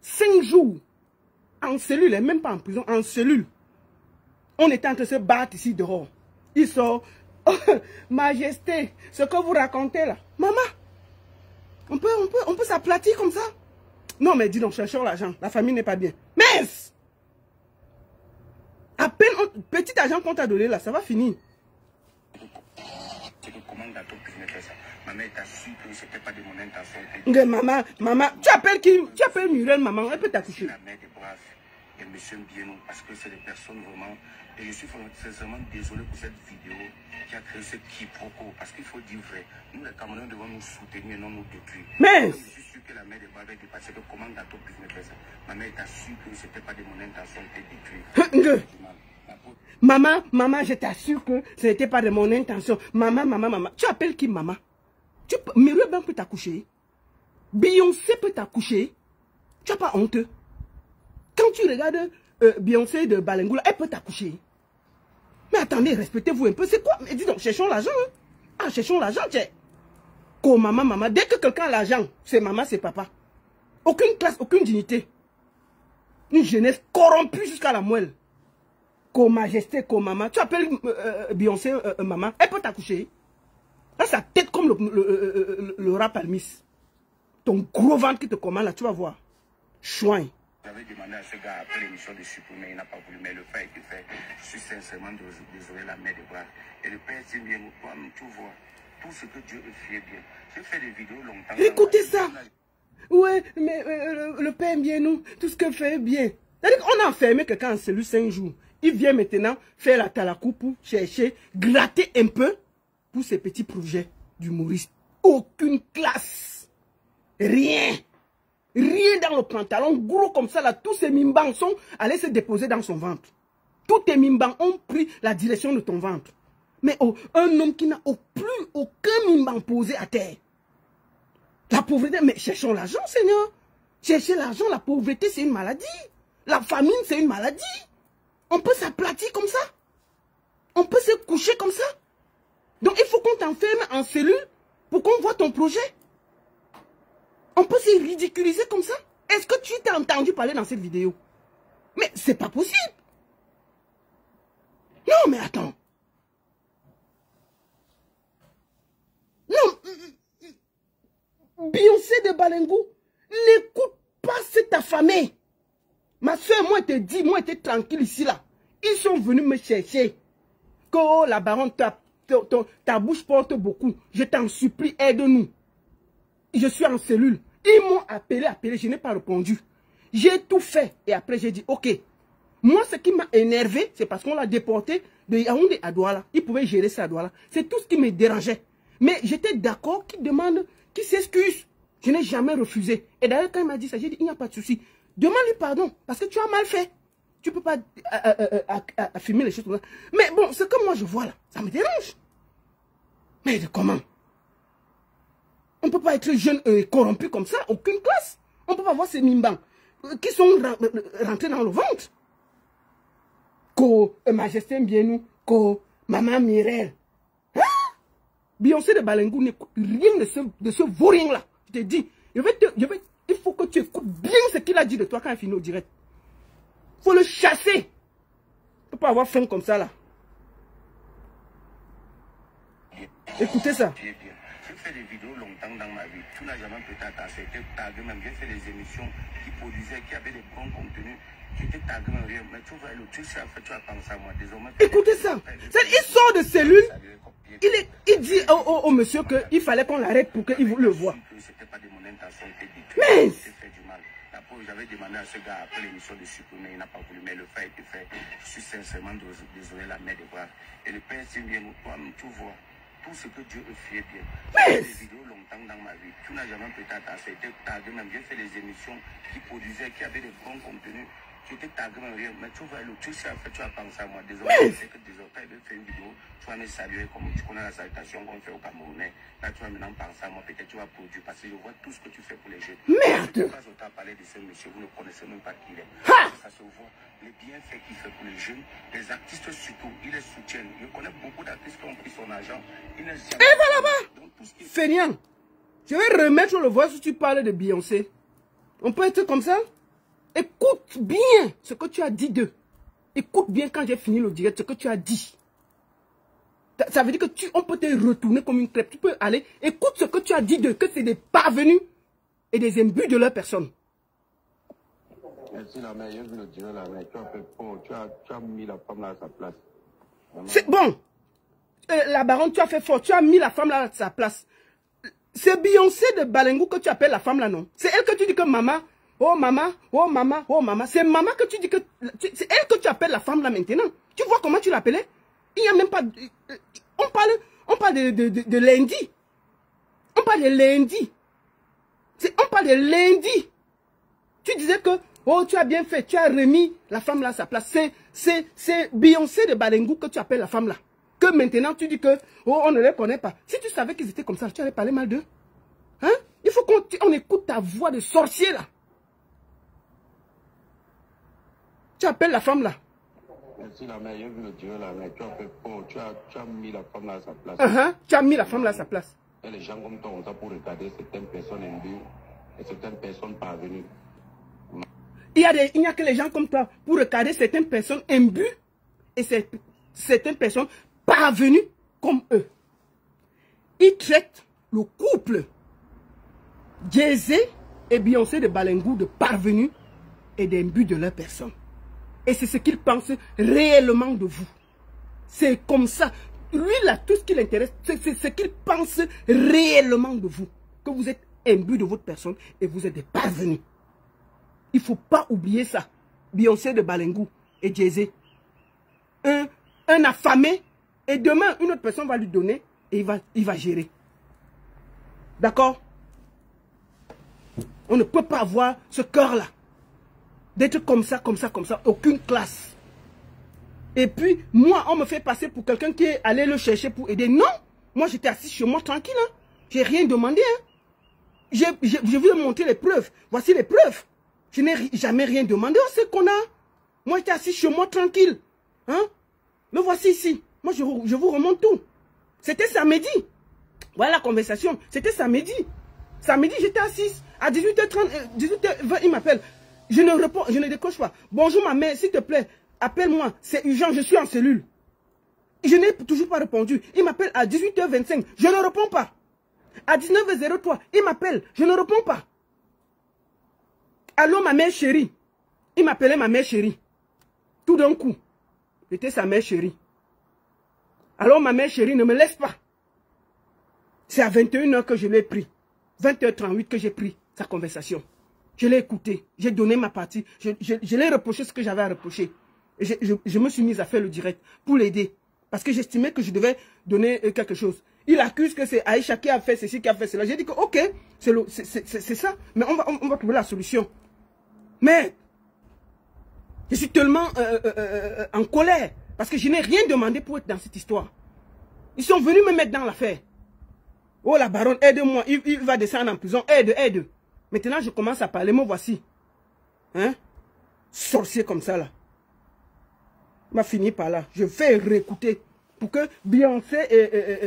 5 jours. En cellule, et même pas en prison, en cellule. On était en train de se battre ici dehors. Il sort. Oh, Majesté, ce que vous racontez là. Maman, on peut s'aplatir comme ça. Non, mais dis donc, cherchons l'argent. La famille n'est pas bien. Mais, à peine, petit argent qu'on t'a donné là, ça va finir. Maman est sûre que ce n'était pas de mon intention. Maman, tu appelles qui? Tu appelles Muriel, maman, elle peut t'accoucher. La mère des braves et monsieur Mbienou, parce que c'est des personnes vraiment. Et je suis sincèrement désolé pour cette vidéo qui a créé ce quiproquo. Parce qu'il faut dire vrai. Nous, les Camerounais, devons nous soutenir et non nous détruire. Mais je suis sûr que la mère des braves est dépassée. Comment Gato puisse me faire ça? Maman est sûre que ce n'était pas de mon intention de détruire. Maman, je t'assure que ce n'était pas de mon intention. Maman. Tu appelles qui, maman? Muriel Blanc peut t'accoucher. Beyoncé peut t'accoucher. Tu n'as pas honte. Quand tu regardes Beyoncé de Balengou, elle peut t'accoucher. Mais attendez, respectez-vous un peu. C'est quoi? Mais dis donc, cherchons l'argent. Hein? Ah, cherchons l'argent, tiens. Maman. Dès que quelqu'un a l'argent, c'est maman, c'est papa. Aucune classe, aucune dignité. Une jeunesse corrompue jusqu'à la moelle. Majesté, maman. Tu appelles Beyoncé maman, elle peut t'accoucher. Là, sa tête comme le rat palmis. Ton gros ventre qui te commande là, tu vas voir. Chouin. J'avais demandé à ce gars après l'émission de supprimer, il n'a pas voulu, mais le fait est fait. Je suis sincèrement désolé, la mère des bras. Et le père dit bien, tu vois, tout ce que Dieu fait bien. J'ai fait des vidéos longtemps. Écoutez ça. Ouais, mais le père aime bien nous, tout ce que fait bien. C'est-à-dire qu'on a enfermé quelqu'un en cellule 5 jours. Il vient maintenant faire la talakou pour chercher, gratter un peu pour ses petits projets d'humoriste. Aucune classe. Rien. Rien dans le pantalon, gros comme ça, là, tous ces mimbans sont allés se déposer dans son ventre. Tous tes mimbans ont pris la direction de ton ventre. Mais un homme qui n'a plus aucun mimban posé à terre. La pauvreté, mais cherchons l'argent, Seigneur. Chercher l'argent, la pauvreté, c'est une maladie. La famine, c'est une maladie. On peut s'aplatir comme ça. On peut se coucher comme ça. Donc, il faut qu'on t'enferme en cellule pour qu'on voit ton projet. On peut se ridiculiser comme ça. Est-ce que tu t'es entendu parler dans cette vidéo? Mais c'est pas possible. Non, mais attends. Non. Beyoncé de Balengou, n'écoute pas cette affamée. Ma soeur, moi, te dit, moi, j'étais tranquille ici, là. Ils sont venus me chercher. Que oh, la baronne, ta bouche porte beaucoup. Je t'en supplie, aide-nous. Je suis en cellule. Ils m'ont appelé, je n'ai pas répondu. J'ai tout fait. Et après, j'ai dit, ok. Moi, ce qui m'a énervé, c'est parce qu'on l'a déporté de Yaoundé à Douala. Il pouvait gérer ça à Douala. C'est tout ce qui me dérangeait. Mais j'étais d'accord qu'il demande, qu'il s'excuse. Je n'ai jamais refusé. Et d'ailleurs, quand il m'a dit ça, j'ai dit, il n'y a pas de souci. Demande-lui pardon, parce que tu as mal fait. Tu ne peux pas filmer les choses comme ça. Mais bon, ce que moi je vois là, ça me dérange. Mais comment? On ne peut pas être jeune et corrompu comme ça, aucune classe. On ne peut pas voir ces mimbans qui sont rentrés dans le ventre. Ko Majesté Mbienou, ko Maman Mirel. Hein? Beyoncé de Balengou n'écoute rien de ce vaurien-là. Je te dis, il faut que tu écoutes bien ce qu'il a dit de toi quand il finit au direct. Il faut le chasser. Il ne peut pas avoir faim comme ça là. Écoutez ça. J'ai fait des vidéos longtemps dans ma vie. Tu n'as jamais peut-être assez été tagué, même j'ai fait des émissions qui produisaient, qui avaient des bons contenus. J'étais tagué, même rien. Mais tu vois, le truc, c'est en fait, tu as pensé à moi. Désormais, écoutez ça. Il sort de cellule. Il dit au monsieur qu'il fallait qu'on l'arrête pour qu'il le voie. C'était pas de mon intention. Mais j'avais demandé à ce gars après l'émission de supprimer, il n'a pas voulu, mais le fait a été fait. Je suis sincèrement désolé, la mère de voir. Et le père c'est bien, toi-même, tu vois, tout ce que Dieu fait bien. J'ai fait des vidéos longtemps dans ma vie. Tu n'as jamais peut-être assez été tagué, même j'ai fait des émissions qui produisaient, qui avaient des bons contenus. J'étais tagué, même rien. Mais tu vois, le truc, c'est en fait, tu as pensé à moi. Désolé, c'est que désolé, quand il veut faire une vidéo, tu vas me saluer comme tu connais la salutation qu'on fait au Camerounais. Là, tu vas maintenant penser à moi, peut-être tu vas produire, parce que je vois tout ce que tu fais pour les jeunes. merde! Je ne pas autant parler de ce monsieur, vous ne connaissez même pas qui il est. Ça se voit, les bienfaits qu'il fait pour les jeunes, les artistes surtout, il les soutient. Je connais beaucoup d'artistes qui ont pris son argent. Il n'est jamais... Et va là-bas! Feignant, je vais remettre le voix si tu parles de Beyoncé. On peut être comme ça? Écoute bien ce que tu as dit d'eux. Écoute bien quand j'ai fini le direct, ce que tu as dit. Ça veut dire que on peut te retourner comme une crêpe. Tu peux aller. Écoute ce que tu as dit d'eux, que c'est des parvenus et des imbus de leur personne. Merci la mère, j'ai vu le direct la mère. Tu as fait fort, tu as mis la femme là à sa place. C'est bon. La baronne, tu as fait fort. Tu as mis la femme là à sa place. C'est Beyoncé de Balengou que tu appelles la femme là, non? C'est elle que tu dis que maman... Oh maman, oh maman, oh maman. C'est maman que tu dis que... C'est elle que tu appelles la femme là maintenant. Tu vois comment tu l'appelais? Il n'y a même pas... On parle de lundi. On parle de lundi. On parle de lundi. Tu disais que... Oh, tu as bien fait. Tu as remis la femme là à sa place. C'est Beyoncé de Balengou que tu appelles la femme là. Que maintenant tu dis que... Oh, on ne les connaît pas. Si tu savais qu'ils étaient comme ça, tu allais parler mal d'eux. Hein? Il faut qu'on écoute ta voix de sorcier là. Tu appelles la femme là. Merci la mère, j'ai vu le direct la mère. Tu as fait fort, tu as mis la femme là à sa place. Tu as mis la femme là à sa place. Et les gens comme toi ont ça pour regarder certaines personnes imbues et certaines personnes parvenues. Il n'y a que les gens comme toi pour regarder certaines personnes imbues et certaines personnes parvenues comme eux. Ils traitent le couple Jay-Z et Beyoncé de Balengou de parvenus et d'imbus de leur personne. Et c'est ce qu'il pense réellement de vous. C'est comme ça. Lui, là, tout ce qui l'intéresse, c'est ce qu'il pense réellement de vous. Que vous êtes imbu de votre personne et vous êtes des parvenus. Il ne faut pas oublier ça. Beyoncé de Balengou et Jay-Z. Un affamé. Et demain, une autre personne va lui donner et il va gérer. D'accord? On ne peut pas avoir ce cœur-là. D'être comme ça, comme ça, comme ça. Aucune classe. Et puis, moi, on me fait passer pour quelqu'un qui est allé le chercher pour aider. Non! Moi, j'étais assis chez moi tranquille. Hein. J'ai rien demandé. Hein. Je vais vous montrer les preuves. Voici les preuves. Je n'ai jamais rien demandé. On sait qu'on a. Moi, j'étais assis chez moi tranquille. Hein? Me voici ici. Moi, je vous remonte tout. C'était samedi. Voilà la conversation. C'était samedi. Samedi, j'étais assise. À 18h30, 18h20, il m'appelle. Je ne réponds, je ne décroche pas. Bonjour ma mère, s'il te plaît, appelle-moi. C'est urgent, je suis en cellule. Je n'ai toujours pas répondu. Il m'appelle à 18h25. Je ne réponds pas. À 19h03, il m'appelle. Je ne réponds pas. Allô, ma mère chérie. Il m'appelait ma mère chérie. Tout d'un coup, j'étais sa mère chérie. Alors, ma mère chérie, ne me laisse pas. C'est à 21h que je l'ai pris. 20h38 que j'ai pris sa conversation. Je l'ai écouté. J'ai donné ma partie. Je l'ai reproché ce que j'avais à reprocher. Et je me suis mise à faire le direct pour l'aider. Parce que j'estimais que je devais donner quelque chose. Il accuse que c'est Aïcha qui a fait ceci, qui a fait cela. J'ai dit que, ok, c'est ça. Mais on va trouver la solution. Mais, je suis tellement en colère. Parce que je n'ai rien demandé pour être dans cette histoire. Ils sont venus me mettre dans l'affaire. Oh, la baronne, aide-moi. Il va descendre en prison. Aide. Maintenant, je commence à parler. Me voici. Hein? Sorcier comme ça, là. On va finir par là. Je vais réécouter. Pour que Beyoncé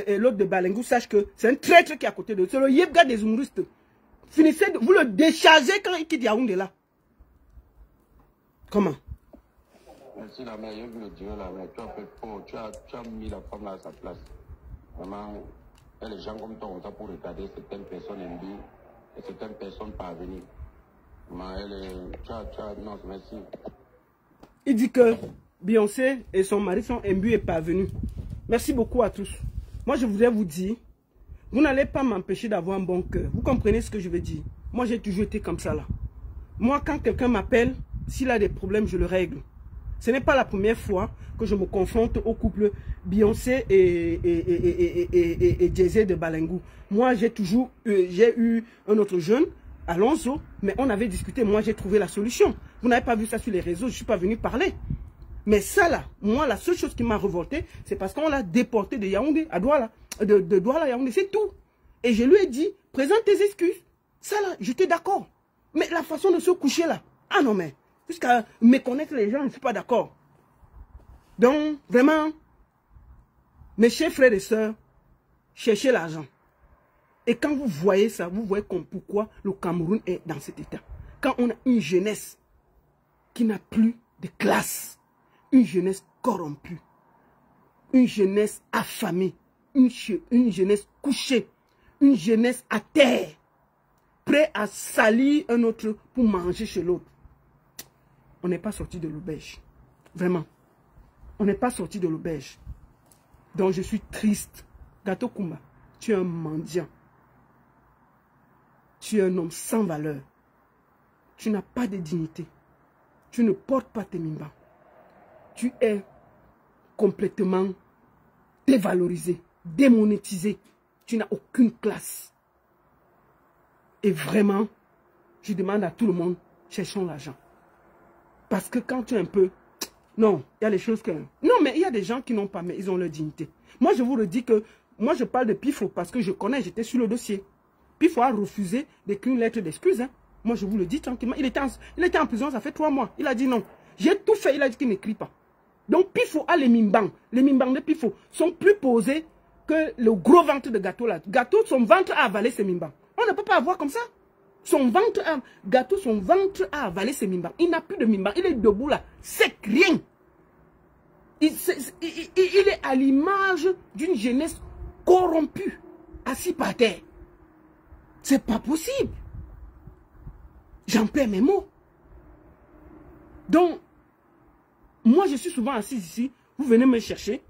et l'autre de Balengu sachent que c'est un traître qui est à côté de eux. C'est le Yebga des humoristes. Finissez de vous le décharger quand il quitte Yaoundé là. Comment? Merci la mère, j'ai vu le Dieu là, mais tu as fait fort, tu as mis la femme là à sa place. Vraiment, il y a les gens comme toi, on t'a pour regarder certaines personnes imbues et certaines personnes parvenues. Non, merci. Il dit que Beyoncé et son mari sont imbus et parvenus. Merci beaucoup à tous. Moi, je voudrais vous dire, vous n'allez pas m'empêcher d'avoir un bon cœur. Vous comprenez ce que je veux dire? Moi, j'ai toujours été comme ça là. Moi, quand quelqu'un m'appelle, s'il a des problèmes, je le règle. Ce n'est pas la première fois que je me confronte au couple Beyoncé et Jay-Z de Balengu. Moi, j'ai eu un autre jeune, Alonso, mais on avait discuté. Moi, j'ai trouvé la solution. Vous n'avez pas vu ça sur les réseaux, je ne suis pas venu parler. Mais ça là, moi, la seule chose qui m'a révolté, c'est parce qu'on l'a déporté de Yaoundé à Douala, de Douala à Yaoundé, c'est tout. Et je lui ai dit, présente tes excuses. Ça là, j'étais d'accord. Mais la façon de se coucher là, ah non mais, jusqu'à méconnaître les gens, je ne suis pas d'accord. Donc, vraiment, mes chers frères et sœurs, cherchez l'argent. Et quand vous voyez ça, vous voyez pourquoi le Cameroun est dans cet état. Quand on a une jeunesse qui n'a plus de classe, une jeunesse corrompue, une jeunesse affamée, une jeunesse couchée, une jeunesse à terre, prêt à salir un autre pour manger chez l'autre. On n'est pas sorti de l'auberge. Vraiment. On n'est pas sorti de l'auberge. Donc je suis triste. Gato Kumba, tu es un mendiant. Tu es un homme sans valeur. Tu n'as pas de dignité. Tu ne portes pas tes mimbas. Tu es complètement dévalorisé, démonétisé. Tu n'as aucune classe. Et vraiment, je demande à tout le monde, cherchons l'argent. Parce que quand tu es un peu... Non, il y a des choses que... Non, mais il y a des gens qui n'ont pas, mais ils ont leur dignité. Moi, je vous le dis que... Moi, je parle de Pifo parce que je connais, j'étais sur le dossier. Pifo a refusé d'écrire une lettre d'excuse. Hein. Moi, je vous le dis tranquillement. Il était en prison, ça fait 3 mois. Il a dit non. J'ai tout fait, il a dit qu'il n'écrit pas. Donc, Pifo a les mimbans. Les mimbans de Pifo sont plus posés que le gros ventre de Gâteau là. Gâteau, son ventre a avalé ses mimbans. On ne peut pas avoir comme ça. Son ventre a... Gâteau, son ventre a avalé ses mimbans. Il n'a plus de mimbans. Il est debout là. C'est rien. Il est à l'image d'une jeunesse corrompue. Assis par terre. C'est pas possible. J'en perds mes mots. Donc, moi je suis souvent assis ici. Vous venez me chercher.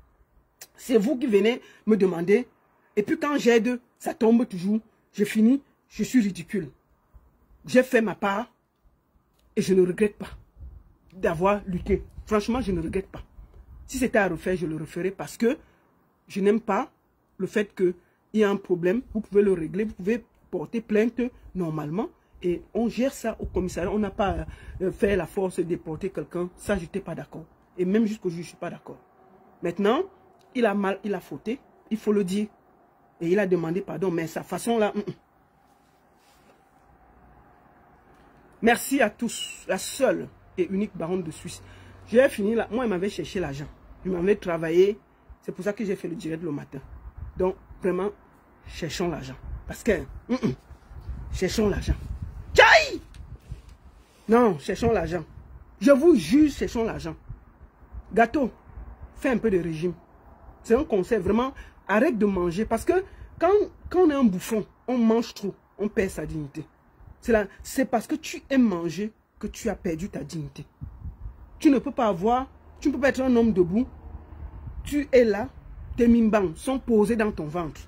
C'est vous qui venez me demander. Et puis quand j'aide, ça tombe toujours. Je finis, je suis ridicule. J'ai fait ma part et je ne regrette pas d'avoir lutté. Franchement, je ne regrette pas. Si c'était à refaire, je le referais parce que je n'aime pas le fait qu'il y a un problème. Vous pouvez le régler, vous pouvez porter plainte normalement et on gère ça au commissariat. On n'a pas fait la force de déporter quelqu'un. Ça, je n'étais pas d'accord. Et même jusqu'aujourd'hui, je ne suis pas d'accord. Maintenant, il a mal, il a fauté. Il faut le dire. Et il a demandé pardon. Mais sa façon là... Merci à tous. La seule et unique baronne de Suisse. J'ai fini là. Moi, il m'avait cherché l'argent. Il m'avait travaillé. C'est pour ça que j'ai fait le direct le matin. Donc, vraiment, cherchons l'argent. Parce que... cherchons l'argent. Tchaï! Non, cherchons l'argent. Je vous jure, cherchons l'argent. Gâteau, fais un peu de régime. C'est un conseil, vraiment. Arrête de manger. Parce que quand on est un bouffon, on mange trop. On perd sa dignité. C'est parce que tu aimes manger que tu as perdu ta dignité. Tu ne peux pas avoir... Tu ne peux pas être un homme debout. Tu es là. Tes mimbans sont posés dans ton ventre.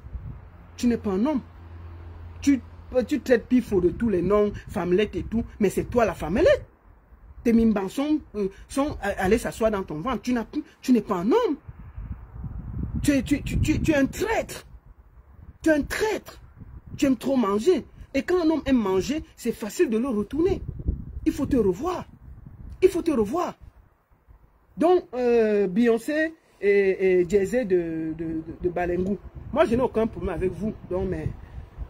Tu n'es pas un homme. Tu traites Pifo de tous les noms, femmelette et tout, mais c'est toi la femmelette. Tes mimbans sont allés s'asseoir dans ton ventre. Tu n'es pas un homme. Tu es un traître. Tu es un traître. Tu aimes trop manger. Et quand un homme aime manger, c'est facile de le retourner. Il faut te revoir. Il faut te revoir. Donc, Beyoncé et Jay-Z de Balengu. Moi, je n'ai aucun problème avec vous. Donc, mais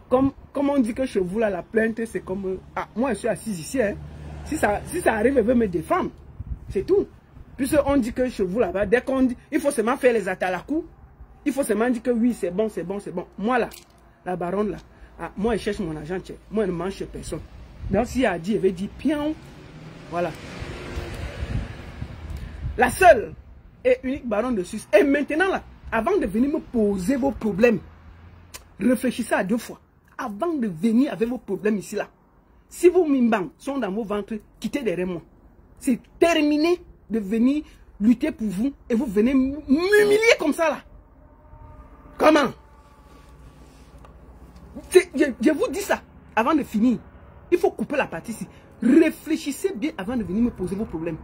comme on dit que chez vous, là, la plainte, c'est comme... Ah, moi, je suis assise ici. Hein. Si ça arrive, elle veut me défendre. C'est tout. Puisqu'on dit que chez vous, là-bas, dès qu'on dit... Il faut seulement faire les atalakou. Il faut seulement dire que oui, c'est bon, c'est bon, c'est bon. Moi, là, la baronne, là, ah, moi, je cherche mon argent. Moi, je ne mange chez personne. Donc, si elle a dit, elle veut dire, pion. Voilà. La seule et unique baronne de Suisse. Et maintenant, là, avant de venir me poser vos problèmes, réfléchissez à 2 fois. Avant de venir avec vos problèmes ici, là. Si vos mimbang sont dans vos ventres, quittez derrière moi. C'est terminé de venir lutter pour vous et vous venez m'humilier comme ça, là. Comment? Je vous dis ça avant de finir. Il faut couper la partie ici. Réfléchissez bien avant de venir me poser vos problèmes.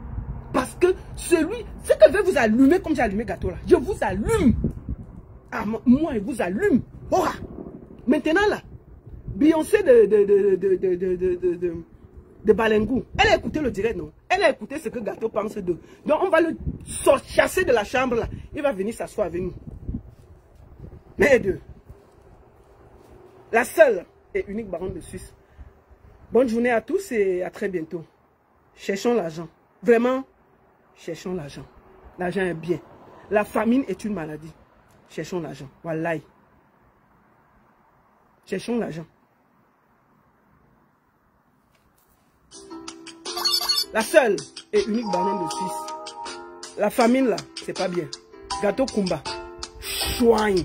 Parce que ce que je vais vous allumer comme j'ai allumé gâteau là, je vous allume. Ah, moi, je vous allume. Oh, maintenant là, Beyoncé de Balengu, elle a écouté le direct, non? Elle a écouté ce que Gâteau pense d'eux. Donc on va le chasser de la chambre là. Il va venir s'asseoir avec nous. Mais deux. La seule et unique baronne de Suisse. Bonne journée à tous et à très bientôt. Cherchons l'argent. Vraiment, cherchons l'argent. L'argent est bien. La famine est une maladie. Cherchons l'argent. Wallahi. Cherchons l'argent. La seule et unique baronne de Suisse. La famine là, c'est pas bien. Gâteau Kumba. Chouagne.